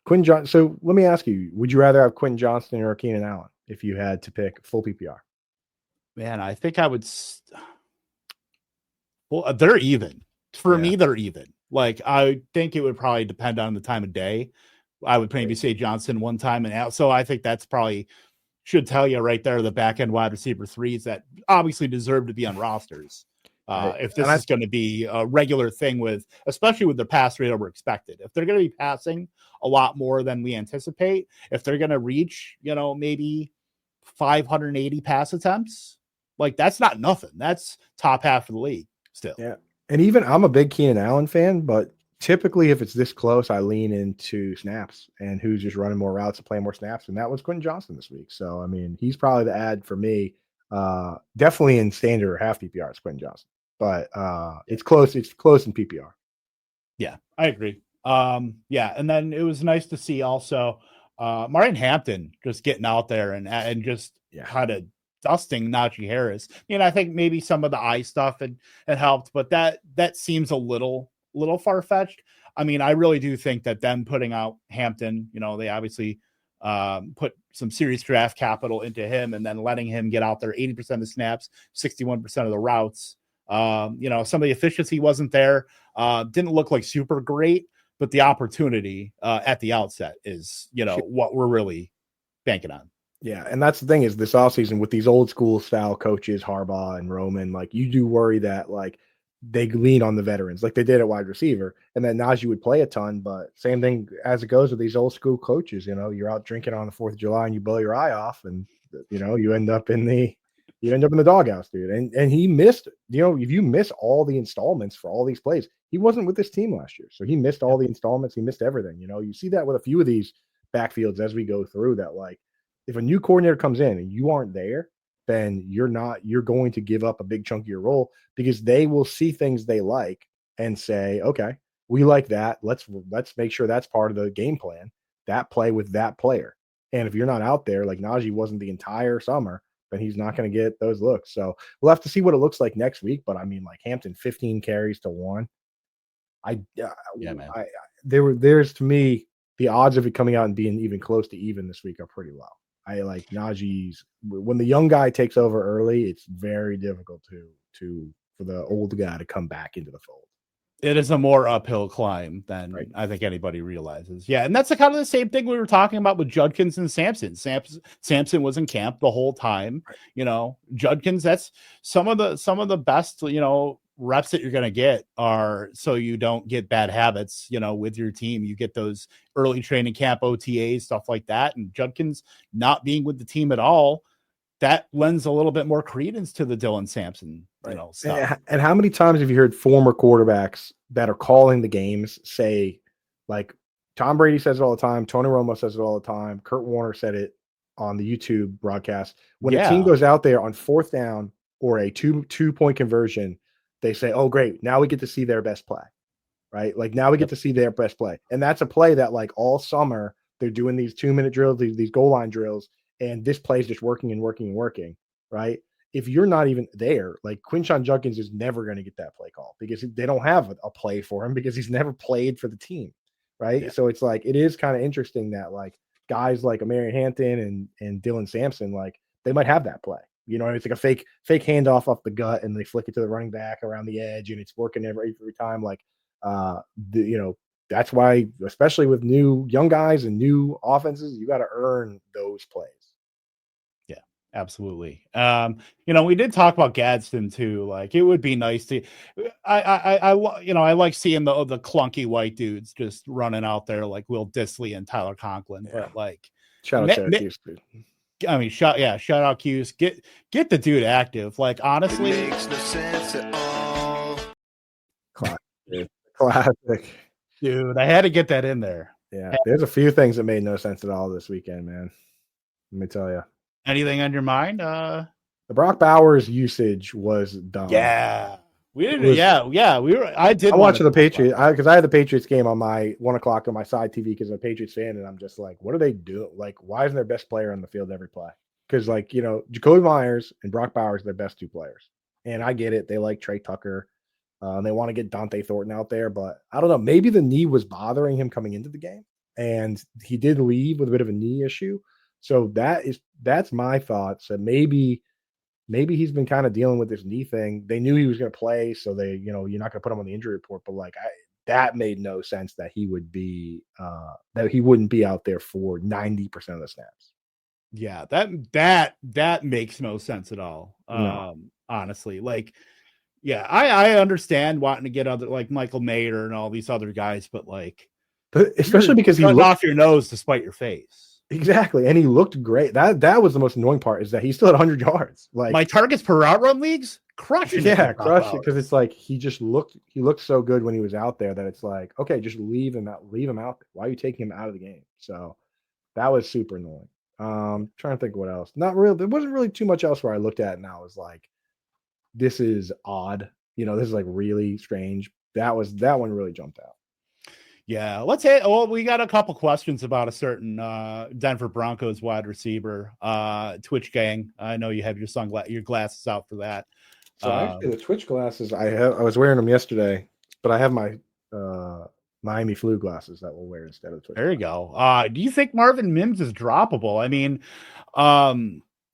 Quentin Johnston. So let me ask you, would you rather have Quentin Johnston or Keenan Allen if you had to pick full PPR? Man, I think I would. Well, they're even. For me, they're even. I think it would probably depend on the time of day. I would maybe say Johnson one time and out. So I think that's probably should tell you right there the back end wide receiver 3s that obviously deserve to be on rosters. If this is going to be a regular thing especially with their pass rate over expected, if they're going to be passing a lot more than we anticipate, if they're going to reach, maybe 580 pass attempts, that's not nothing. That's top half of the league still. Yeah. And even I'm a big Keenan Allen fan, but typically if it's this close, I lean into snaps and who's just running more routes and playing more snaps. And that was Quentin Johnston this week. So, I mean, he's probably the ad for me. Definitely in standard or half PPR, it's Quentin Johnston. But it's close. It's close in PPR. Yeah, I agree. And then it was nice to see also Martin Hampton just getting out there and just kind of dusting Najee Harris. I think maybe some of the eye stuff had helped, but that seems a little far-fetched. I mean, I really do think that them putting out Hampton, they obviously put some serious draft capital into him, and then letting him get out there 80% of the snaps, 61% of the routes. Some of the efficiency wasn't there. Didn't look like super great, but the opportunity at the outset is, what we're really banking on. Yeah, and that's the thing is this offseason with these old school style coaches, Harbaugh and Roman, like you do worry that like they lean on the veterans like they did at wide receiver, and then Najee would play a ton, but same thing as it goes with these old school coaches. You're out drinking on the 4th of July and you blow your eye off, and you end up in the doghouse, dude. And he missed, if you miss all the installments for all these plays, he wasn't with this team last year, so he missed all the installments. He missed everything. You see that with a few of these backfields as we go through that, like. If a new coordinator comes in and you aren't there, then you're going to give up a big chunk of your role because they will see things they like and say, okay, we like that. Let's make sure that's part of the game plan, that play with that player. And if you're not out there, like Najee wasn't the entire summer, then he's not going to get those looks. So we'll have to see what it looks like next week. But I mean, like Hampton, 15 carries to 1. There's to me, the odds of it coming out and being even close to even this week are pretty low. I like Najee's. When the young guy takes over early, it's very difficult for the old guy to come back into the fold. It is a more uphill climb than I think anybody realizes. Yeah, and that's kind of the same thing we were talking about with Judkins and Sampson. Sampson was in camp the whole time. Judkins. That's some of the best. Reps that you're going to get are so you don't get bad habits, with your team. You get those early training camp OTAs, stuff like that. And Judkins not being with the team at all, that lends a little bit more credence to the Dylan Sampson, stuff. And how many times have you heard former quarterbacks that are calling the games say, like Tom Brady says it all the time, Tony Romo says it all the time, Kurt Warner said it on the YouTube broadcast. When a team goes out there on 4th down or a two-point conversion, they say, oh, great. Now we get to see their best play, right? Like now we get to see their best play. And that's a play that like all summer they're doing these 2-minute drills, these goal line drills. And this play is just working and working and working, right? If you're not even there, like Quinshon Judkins is never going to get that play call because they don't have a play for him because he's never played for the team, right? Yeah. So it's like, it is kind of interesting that like guys like Amari Hampton and Dylan Sampson, like they might have that play. It's like a fake handoff off the gut, and they flick it to the running back around the edge, and it's working every time. Like, that's why, especially with new young guys and new offenses, you got to earn those plays. Yeah, absolutely. We did talk about Gadsden too. Like, it would be nice to. I like seeing the clunky white dudes just running out there like Will Dissly and Tyler Conklin, but like, shout out Syracuse, dude. I mean, shout out Q's. Get the dude active. Like, honestly, it makes no sense at all. Classic, dude. I had to get that in there. Yeah, there's a few things that made no sense at all this weekend, man. Let me tell you. Anything on your mind? The Brock Bowers usage was dumb. Yeah. We did. We were. I watched the Patriots because I had the Patriots game on my 1:00 on my side TV because I'm a Patriots fan, and I'm just like, what are they doing? Like, why isn't their best player on the field every play? Because Jacoby Myers and Brock Bowers are their best 2 players, and I get it. They like Trey Tucker, and they want to get Dante Thornton out there, but I don't know. Maybe the knee was bothering him coming into the game, and he did leave with a bit of a knee issue. So that's my thoughts. That maybe he's been kind of dealing with this knee thing. They knew he was going to play, so you're not going to put him on the injury report. But that made no sense that he would be that he wouldn't be out there for 90% of the snaps. Yeah, that makes no sense at all. No. Honestly, like, yeah, I understand wanting to get other like Michael Mayer and all these other guys, but like, especially because he looked off your nose to spite your face. Exactly, and he looked great. That was the most annoying part is that he still had 100 yards. Like my targets per route run leagues, crushing. Yeah, crush it because it's like he looked so good when he was out there that it's like, okay, just leave him out. Why are you taking him out of the game? So that was super annoying. Trying to think what else. Not really. There wasn't really too much else where I looked at and I was like, this is odd. This is like really strange. That one really jumped out. Yeah, let's hit. Well, we got a couple questions about a certain Denver Broncos wide receiver, Twitch Gang. I know you have your glasses out for that. So actually, the Twitch glasses I was wearing them yesterday, but I have my Miami flu glasses that we'll wear instead of Twitch. There you go. Do you think Marvin Mims is droppable? I mean,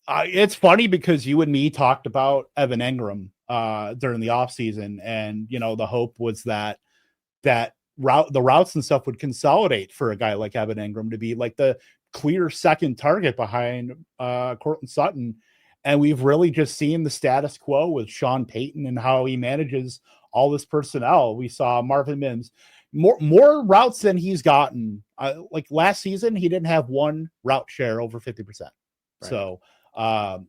it's funny because you and me talked about Evan Engram during the offseason, and the hope was that the routes and stuff would consolidate for a guy like Evan Engram to be like the clear second target behind Cortland Sutton. And we've really just seen the status quo with Sean Payton and how he manages all this personnel. We saw Marvin Mims more routes than he's gotten. Like last season, he didn't have one route share over 50%. Right. So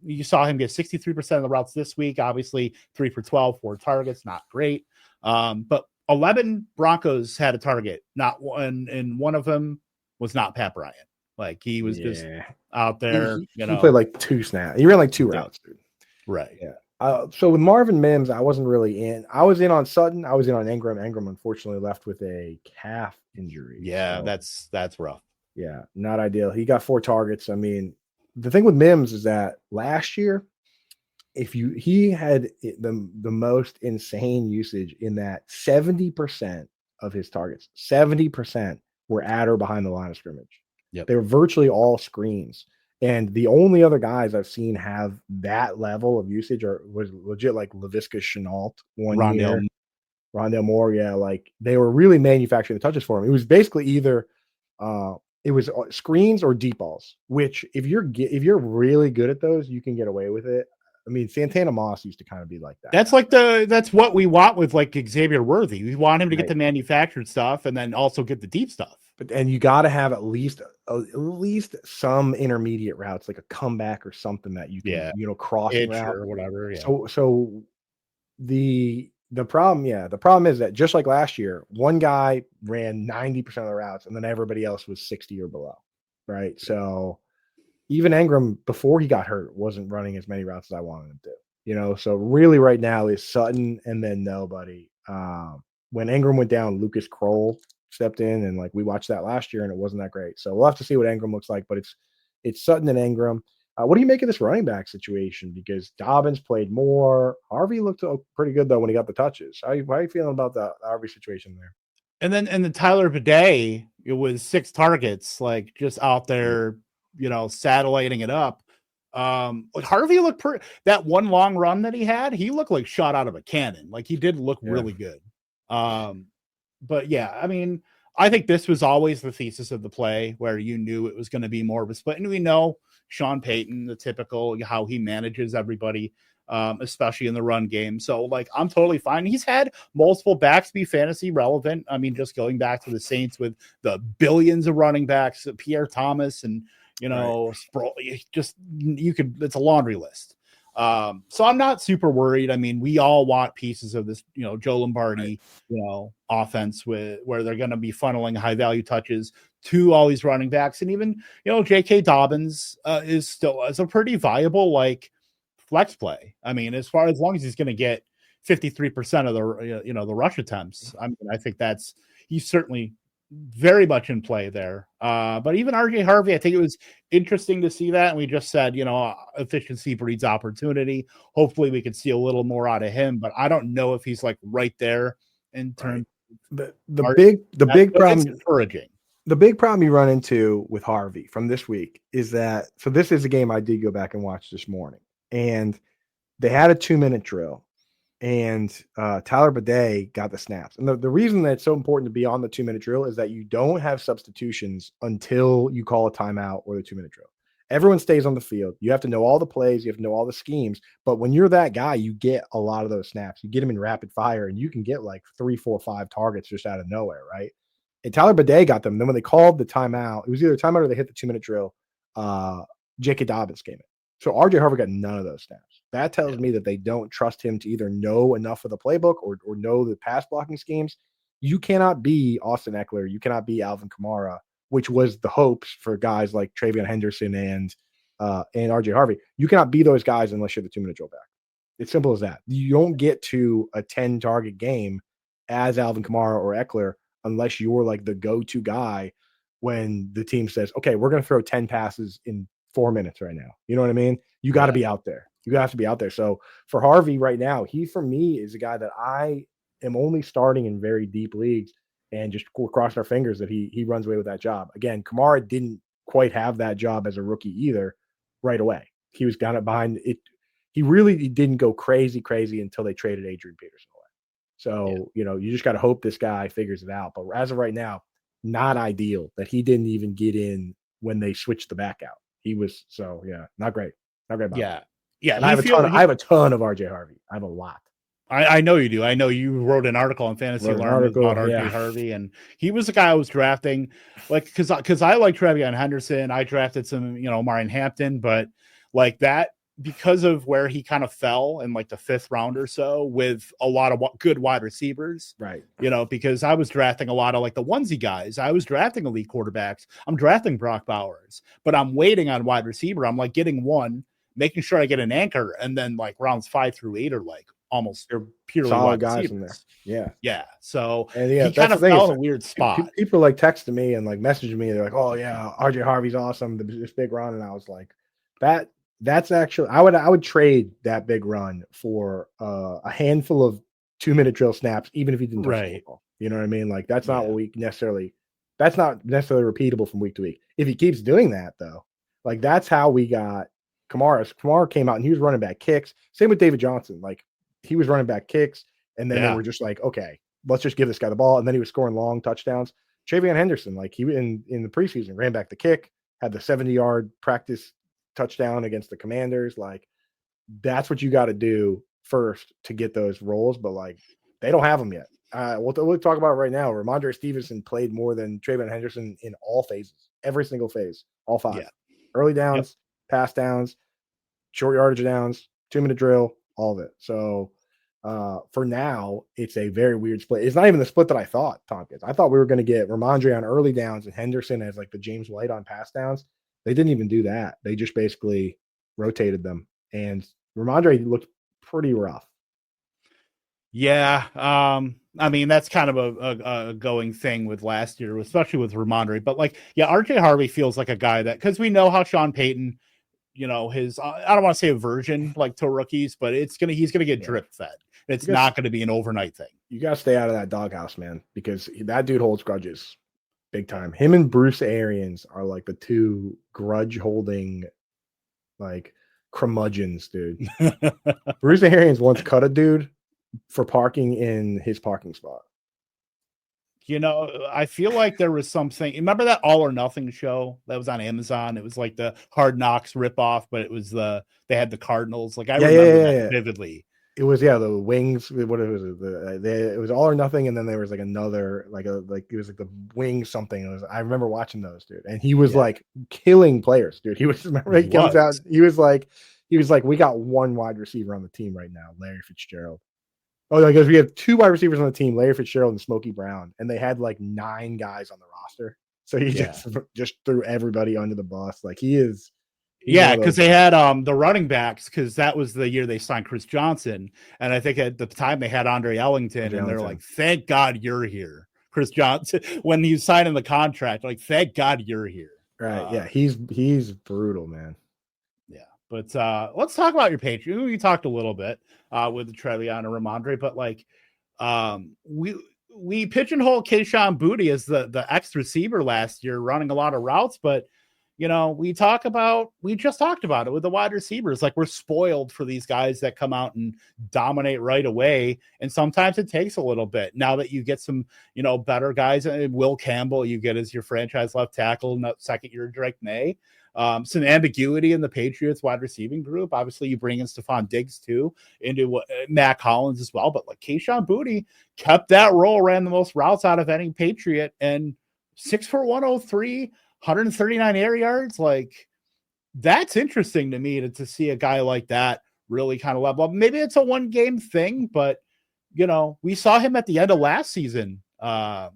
you saw him get 63% of the routes this week. Obviously, 3 for 12, 4 targets, not great. But 11 Broncos had a target, not one, and one of them was not Pat Bryant. Like he was just out there. He played like 2 snaps. He ran like 2 routes, dude. Right. Yeah. So with Marvin Mims, I wasn't really in. I was in on Sutton. I was in on Engram. Engram unfortunately left with a calf injury. Yeah, so that's rough. Yeah, not ideal. He got 4 targets. I mean, the thing with Mims is that last year, he had the most insane usage in that 70% of his targets, 70% were at or behind the line of scrimmage. Yep. They were virtually all screens. And the only other guys I've seen have that level of usage was legit like Laviska Shenault one year. Rondale Moore, yeah, like they were really manufacturing the touches for him. It was basically either it was screens or deep balls, which if you're really good at those, you can get away with it. I mean, Santana Moss used to kind of be like that. That's what we want with like Xavier Worthy. We want him to get the manufactured stuff and then also get the deep stuff. And you got to have at least some intermediate routes, like a comeback or something that you can, crossing route or whatever. Yeah. So the problem is that just like last year, one guy ran 90% of the routes and then everybody else was 60 or below. Right. So even Engram before he got hurt wasn't running as many routes as I wanted him to, so really right now is Sutton and then nobody. When Engram went down, Lucas Kroll stepped in and like we watched that last year and it wasn't that great. So we'll have to see what Engram looks like, but it's Sutton and Engram. What do you make of this running back situation? Because Dobbins played more. Harvey looked pretty good though when he got the touches. How are you feeling about the Harvey situation there? And then Tyler Bidet, it was 6 targets, like just out there, satelliting it up. Like Harvey looked that one long run that he looked like shot out of a cannon. Like he did look really good. But yeah, I mean, I think this was always the thesis of the play where you knew it was going to be more of a split. And we know Sean Payton, the typical how he manages everybody, especially in the run game. So like, I'm totally fine. He's had multiple backs be fantasy relevant. I mean, just going back to the Saints with the billions of running backs, Pierre Thomas and, it's a laundry list. So I'm not super worried. I mean, we all want pieces of this, Joe Lombardi, offense where they're going to be funneling high value touches to all these running backs. And even, J.K. Dobbins is a pretty viable, like flex play. I mean, as long as he's going to get 53% of the, the rush attempts, I mean, I think he's certainly very much in play there. But even RJ Harvey, I think it was interesting to see that. And we just said, efficiency breeds opportunity. Hopefully we could see a little more out of him, but I don't know if he's like right there in terms. The big problem, encouraging. The big problem you run into with Harvey from this week is that, so this is a game I did go back and watch this morning, and they had a 2-minute drill. And Tyler Bidet got the snaps. And the reason that it's so important to be on the 2-minute drill is that you don't have substitutions until you call a timeout or the 2-minute drill. Everyone stays on the field. You have to know all the plays. You have to know all the schemes. But when you're that guy, you get a lot of those snaps. You get them in rapid fire, and you can get like 3, 4, 5 targets just out of nowhere, right? And Tyler Bidet got them. Then when they called the timeout, it was either a timeout or they hit the 2-minute drill. J.K. Dobbins came in. So RJ Harvey got none of those snaps. That tells me that they don't trust him to either know enough of the playbook or know the pass blocking schemes. You cannot be Austin Eckler. You cannot be Alvin Kamara, which was the hopes for guys like Travion Henderson and RJ Harvey. You cannot be those guys unless you're the 2-minute drill back. It's simple as that. You don't get to a 10-target game as Alvin Kamara or Eckler unless you're like the go-to guy when the team says, okay, we're going to throw 10 passes in 4 minutes right now. You know what I mean? You got to be out there. You have to be out there. So for Harvey right now, he for me is a guy that I am only starting in very deep leagues. and just cross our fingers that he runs away with that job. Again, Kamara didn't quite have that job as a rookie either right away. He was kind of behind it. He really didn't go crazy until they traded Adrian Peterson away. So, you just got to hope this guy figures it out. But as of right now, not ideal that he didn't even get in when they switched the back out. He was not great. Not great. Yeah. And I have a ton of RJ Harvey. I have a lot. I know you do. I know you wrote an article on Fantasy Alarm about RJ Harvey, and he was the guy I was drafting, like because I like Trevion Henderson. I drafted some, Marion Hampton, but like that because of where he kind of fell in like the 5th round or so with a lot of good wide receivers, right? Because I was drafting a lot of like the onesie guys. I was drafting elite quarterbacks. I'm drafting Brock Bowers, but I'm waiting on wide receiver. I'm like getting one, making sure I get an anchor, and then like rounds 5 through 8 are like almost purely solid guys in there. Yeah. So he kind of fell in a weird spot. People like texting me and like messaging me. They're like, "Oh yeah, RJ Harvey's awesome. This big run," and I was like, That's actually I would trade that big run for a handful of 2-minute drill snaps, even if he didn't touch the football. You know what I mean? Like that's not that's not necessarily repeatable from week to week. If he keeps doing that though, like that's how we got Kamara. Kamara came out and he was running back kicks. Same with David Johnson. Like he was running back kicks, and then they were just like, okay, let's just give this guy the ball. And then he was scoring long touchdowns. Trevion Henderson, like he in the preseason ran back the kick, had the 70-yard practice touchdown against the Commanders. Like that's what you got to do first to get those roles, but like they don't have them yet. We'll talk about it right now. Ramondre Stevenson played more than Trevion Henderson in all phases, every single phase, all 5. Early downs, pass downs, short yardage downs, 2-minute drill, all of it. So for now, it's a very weird split. It's not even the split that I thought, Tompkins. I thought we were going to get Ramondre on early downs and Henderson as like the James White on pass downs. They didn't even do that. They just basically rotated them. And Ramondre looked pretty rough. Yeah. I mean, that's kind of a going thing with last year, especially with Ramondre. But like, RJ Harvey feels like a guy that, because we know how Sean Payton, his, I don't want to say aversion like to rookies, but he's going to get drip fed. It's not going to be an overnight thing. You got to stay out of that doghouse, man, because that dude holds grudges big time. Him and Bruce Arians are like the 2 grudge holding, like curmudgeons, dude. Bruce Arians once cut a dude for parking in his parking spot. I feel like there was something. Remember that All or Nothing show that was on Amazon? It was like the Hard Knocks ripoff, but it was they had the Cardinals. Like I remember that vividly. It was the Wings. What was it? It was All or Nothing, and then there was like another it was like the Wings something. I remember watching those, dude, and he was like killing players, dude. He was remember he comes out. He was like we got 1 wide receiver on the team right now, Larry Fitzgerald. Oh, because we have 2 wide receivers on the team, Larry Fitzgerald and Smokey Brown, and they had like 9 guys on the roster. So he just threw everybody under the bus. Like he is. Yeah, because they had the running backs, because that was the year they signed Chris Johnson. And I think at the time they had Andre Ellington, and they're like, thank God you're here. Chris Johnson, when he's signing the contract, like, thank God you're here. Right. He's brutal, man. Yeah. But let's talk about your Patriots. We talked a little bit with Trevion and Ramondre, but like we pigeonholed Kayshon Boutte as the X receiver last year, running a lot of routes, but we just talked about it with the wide receivers. Like we're spoiled for these guys that come out and dominate right away. And sometimes it takes a little bit. Now that you get some, better guys, Will Campbell, you get as your franchise left tackle, second year Drake May. Some ambiguity in the Patriots wide receiving group. Obviously, you bring in Stephon Diggs too, into Mac Hollins as well. But like Kayshon Boutte kept that role, ran the most routes out of any Patriot, and 6'1", 103. 139 air yards, like that's interesting to me to see a guy like that really kind of level up. Maybe it's a 1-game thing, but we saw him at the end of last season, have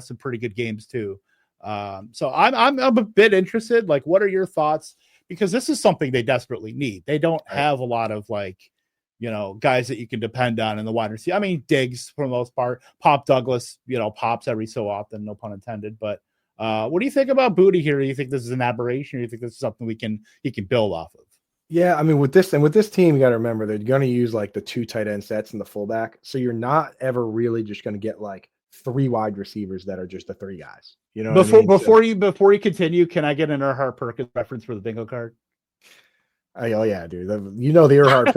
some pretty good games too. So I'm a bit interested. Like, what are your thoughts? Because this is something they desperately need. They don't have a lot of guys that you can depend on in the wide receiver. I mean, Diggs for the most part, Pop Douglas, pops every so often, no pun intended, but. What do you think about Boutte here? Do you think this is an aberration, or do you think this is something he can build off of? Yeah, I mean, with this team, you got to remember they're going to use like the 2 tight end sets and the fullback, so you're not ever really just going to get like 3 wide receivers that are just the 3 guys. You know Before what I mean? before you continue, can I get an Earhart Perkins reference for the bingo card? Oh yeah, dude. The Earhart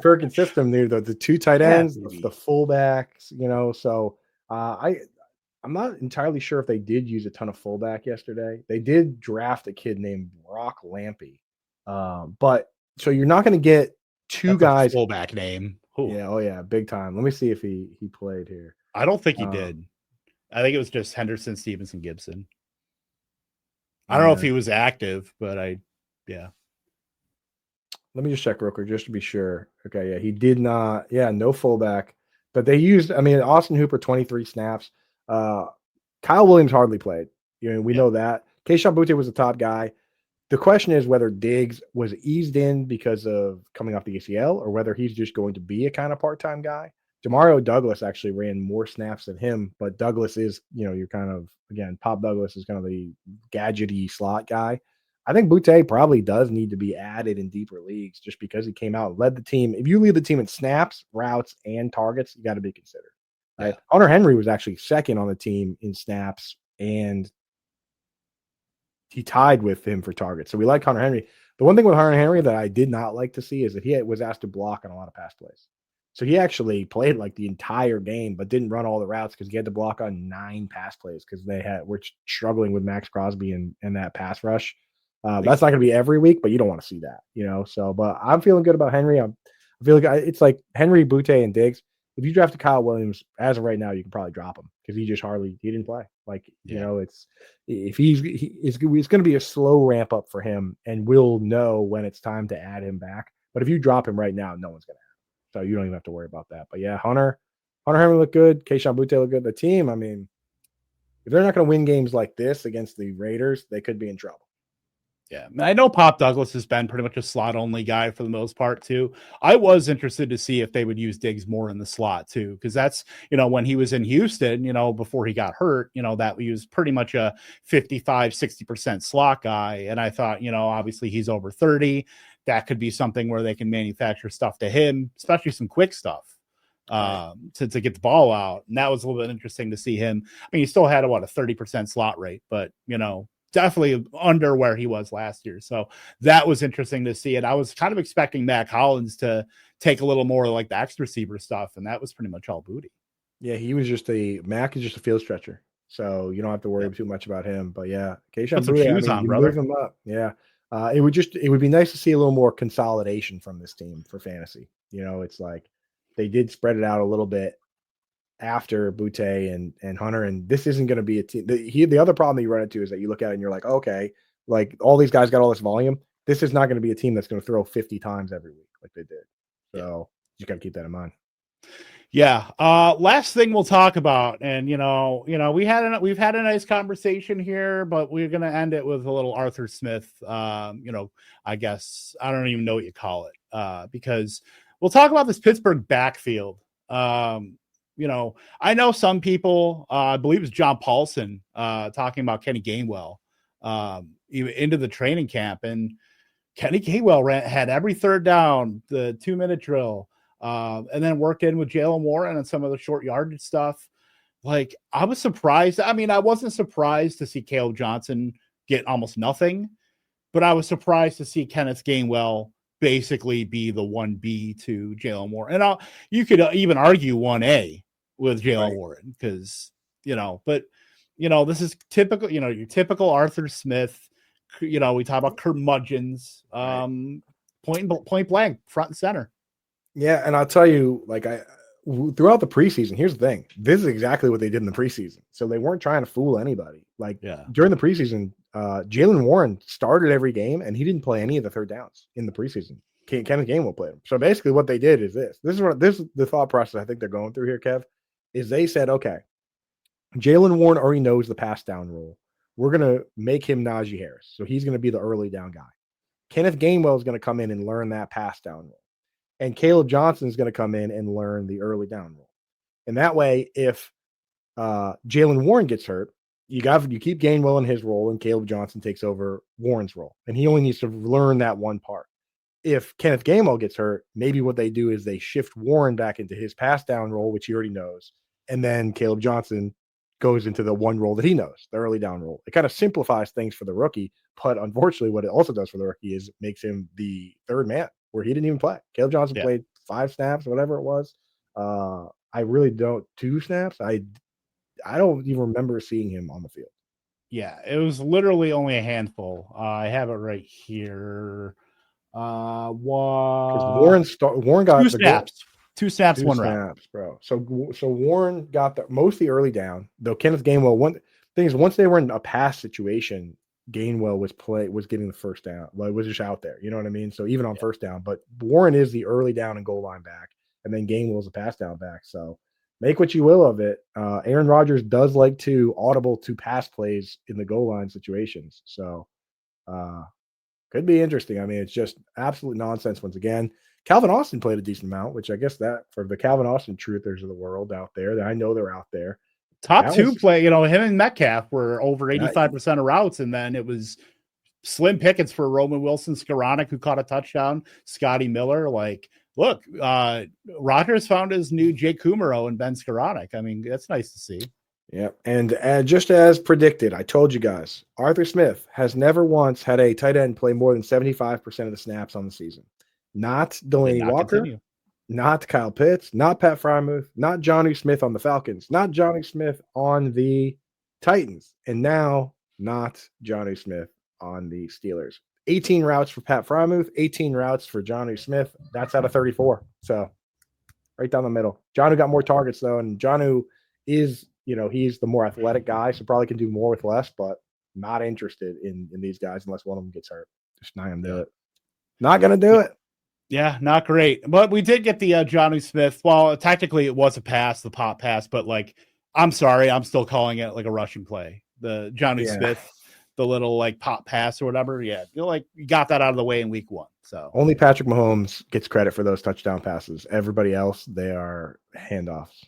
Perkins system, dude. The 2 tight ends, the fullbacks. So I'm not entirely sure if they did use a ton of fullback yesterday. They did draft a kid named Brock Lampy, but so you're not going to get 2 guys. Fullback name. Ooh. Yeah, oh yeah, big time. Let me see if he played here. I don't think he did. I think it was just Henderson, Stevenson, Gibson. I don't know if he was active, but yeah. Let me just check real quick just to be sure. Okay, yeah, he did not. Yeah, no fullback. But they used, Austin Hooper, 23 snaps. Kyle Williams hardly played. We know that. Keyshawn Butte was the top guy. The question is whether Diggs was eased in because of coming off the ACL or whether he's just going to be a kind of part-time guy. Demario Douglas actually ran more snaps than him, but Douglas is, you're kind of, again, Pop Douglas is kind of the gadgety slot guy. I think Butte probably does need to be added in deeper leagues just because he came out and led the team. If you lead the team in snaps, routes, and targets, you got to be considered. Right? Yeah. Hunter Henry was actually second on the team in snaps, and he tied with him for targets. So we like Hunter Henry. The one thing with Hunter Henry that I did not like to see is that he was asked to block on a lot of pass plays. So he actually played like the entire game, but didn't run all the routes because he had to block on 9 pass plays because were struggling with Max Crosby and that pass rush. That's not going to be every week, but you don't want to see that, So, but I'm feeling good about Henry. I feel like it's like Henry, Butte, and Diggs. If you drafted Kyle Williams as of right now, you can probably drop him because he didn't play. It's going to be a slow ramp up for him, and we'll know when it's time to add him back. But if you drop him right now, no one's going to. So you don't even have to worry about that. But yeah, Hunter Henry looked good. Keyshawn Butte looked good. The team, if they're not going to win games like this against the Raiders, they could be in trouble. Yeah, I know Pop Douglas has been pretty much a slot-only guy for the most part, too. I was interested to see if they would use Diggs more in the slot, too, because that's, when he was in Houston, before he got hurt, that he was pretty much a 55, 60% slot guy. And I thought, obviously he's over 30. That could be something where they can manufacture stuff to him, especially some quick stuff to get the ball out. And that was a little bit interesting to see him. He still had a 30% slot rate, but, definitely under where he was last year. So that was interesting to see. And I was kind of expecting Mac Hollins to take a little more like the X receiver stuff. And that was pretty much all Booty. Yeah, Mac is just a field stretcher. So you don't have to worry too much about him. But yeah, Keyshawn Booty, move him up. Yeah. It would be nice to see a little more consolidation from this team for fantasy. It's like they did spread it out a little bit after Butte and Hunter, and this isn't going to be a team. The other problem that you run into is that you look at it and you're like, okay, like all these guys got all this volume. This is not going to be a team that's going to throw 50 times every week like they did. So you got to keep that in mind. Yeah. Last thing we'll talk about, and we've had a nice conversation here, but we're gonna end it with a little Arthur Smith. I guess I don't even know what you call it, because we'll talk about this Pittsburgh backfield. I know some people, I believe it was John Paulson, talking about Kenny Gainwell, into the training camp, and Kenny Gainwell had every third down, the 2-minute drill. And then worked in with Jalen Warren and some of the short yardage stuff. Like, I was surprised. I wasn't surprised to see Caleb Johnson get almost nothing, but I was surprised to see Kenneth Gainwell basically be the 1B to Jalen Warren. And you could even argue 1A with Jalen Warren because, but, this is typical, your typical Arthur Smith. We talk about curmudgeons, point blank, front and center. Yeah, and I'll tell you, throughout the preseason, here's the thing. This is exactly what they did in the preseason. So they weren't trying to fool anybody. During the preseason, Jalen Warren started every game, and he didn't play any of the third downs in the preseason. Kenneth Gainwell played him. So basically what they did is this. This is the thought process I think they're going through here, Kev, is they said, okay, Jalen Warren already knows the pass down rule. We're going to make him Najee Harris. So he's going to be the early down guy. Kenneth Gainwell is going to come in and learn that pass down rule. And Caleb Johnson is going to come in and learn the early down rule. And that way, if Jalen Warren gets hurt, you keep Gainwell in his role and Caleb Johnson takes over Warren's role. And he only needs to learn that one part. If Kenneth Gainwell gets hurt, maybe what they do is they shift Warren back into his pass down role, which he already knows. And then Caleb Johnson goes into the one role that he knows, the early down role. It kind of simplifies things for the rookie, but unfortunately, what it also does for the rookie is makes him the third man where he didn't even play. Caleb Johnson played 5 snaps, whatever it was. I really don't 2 snaps. I don't even remember seeing him on the field. Yeah, it was literally only a handful. I have it right here. Warren got 2 snaps. 2 snaps, 1 round, bro. So Warren got most of the early down. Though Kenneth Gainwell, one thing is, once they were in a pass situation, Gainwell was getting the first down. Well, it was just out there. You know what I mean? So even on first down, but Warren is the early down and goal line back, and then Gainwell is a pass down back. So make what you will of it. Aaron Rodgers does like to audible to pass plays in the goal line situations. So could be interesting. I mean, it's just absolute nonsense once again. Calvin Austin played a decent amount, which I guess that for the Calvin Austin truthers of the world out there, that I know they're out there. Top 2 play, him and Metcalf were over 85% of routes, and then it was slim pickings for Roman Wilson, Skoranek, who caught a touchdown, Scotty Miller. Like, look, Rodgers found his new Jake Kumaro and Ben Skoranek. I mean, that's nice to see. Yeah, and just as predicted, I told you guys, Arthur Smith has never once had a tight end play more than 75% of the snaps on the season. Not Delaney Walker, continue. Not Kyle Pitts, not Pat Freiermuth, not Jonnu Smith on the Falcons, not Jonnu Smith on the Titans, and now not Jonnu Smith on the Steelers. 18 routes for Pat Freiermuth, 18 routes for Jonnu Smith. That's out of 34. So right down the middle. Jonnu got more targets, though, and Jonnu is, he's the more athletic guy, so probably can do more with less, but not interested in these guys unless one of them gets hurt. Just not going to do it. Not going to do it. Yeah, not great. But we did get the Jonnu Smith. Well, technically it was a pass, the pop pass, but like, I'm sorry, I'm still calling it like a rushing play. The Jonnu Smith, the little like pop pass or whatever. Yeah, you got that out of the way in week 1. So only Patrick Mahomes gets credit for those touchdown passes. Everybody else, they are handoffs.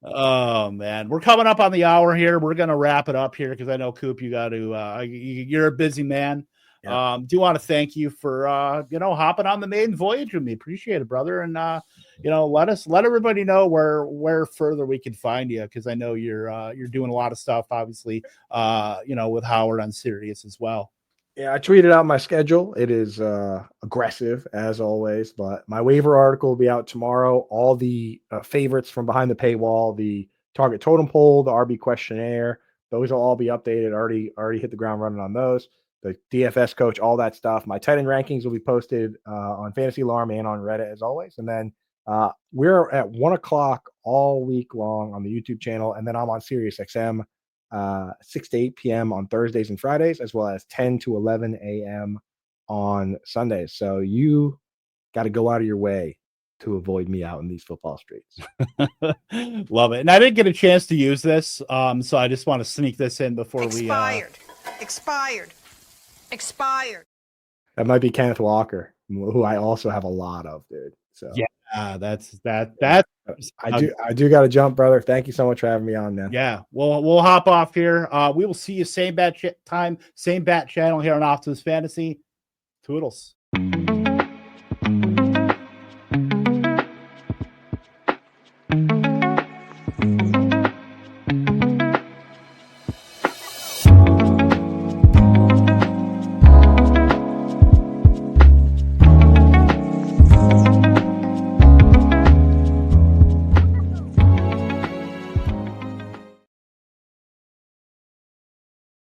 Oh man, we're coming up on the hour here. We're gonna wrap it up here because I know Coop, you got to. You're a busy man. Yeah. Do want to thank you for hopping on the maiden voyage with me. Appreciate it, brother. And let everybody know where further we can find you, because I know you're doing a lot of stuff, obviously, with Howard on Sirius as well. Yeah, I tweeted out my schedule. It is aggressive as always, but my waiver article will be out tomorrow. All the favorites from behind the paywall, the target totem poll, the RB questionnaire, those will all be updated. Already hit the ground running on those. The DFS coach, all that stuff. My tight end rankings will be posted on Fantasy Alarm and on Reddit as always. And then we're at 1:00 all week long on the YouTube channel. And then I'm on Sirius XM 6 to 8 p.m. on Thursdays and Fridays, as well as 10 to 11 a.m. on Sundays. So you got to go out of your way to avoid me out in these football streets. Love it. And I didn't get a chance to use this. So I just want to sneak this in before Expired. That might be Kenneth Walker, who I also have a lot of, dude. So yeah, that's that. I do got to jump, brother. Thank you so much for having me on, man. Yeah, we'll hop off here. We will see you same bat time, same bat channel here on Optimus Fantasy. Toodles.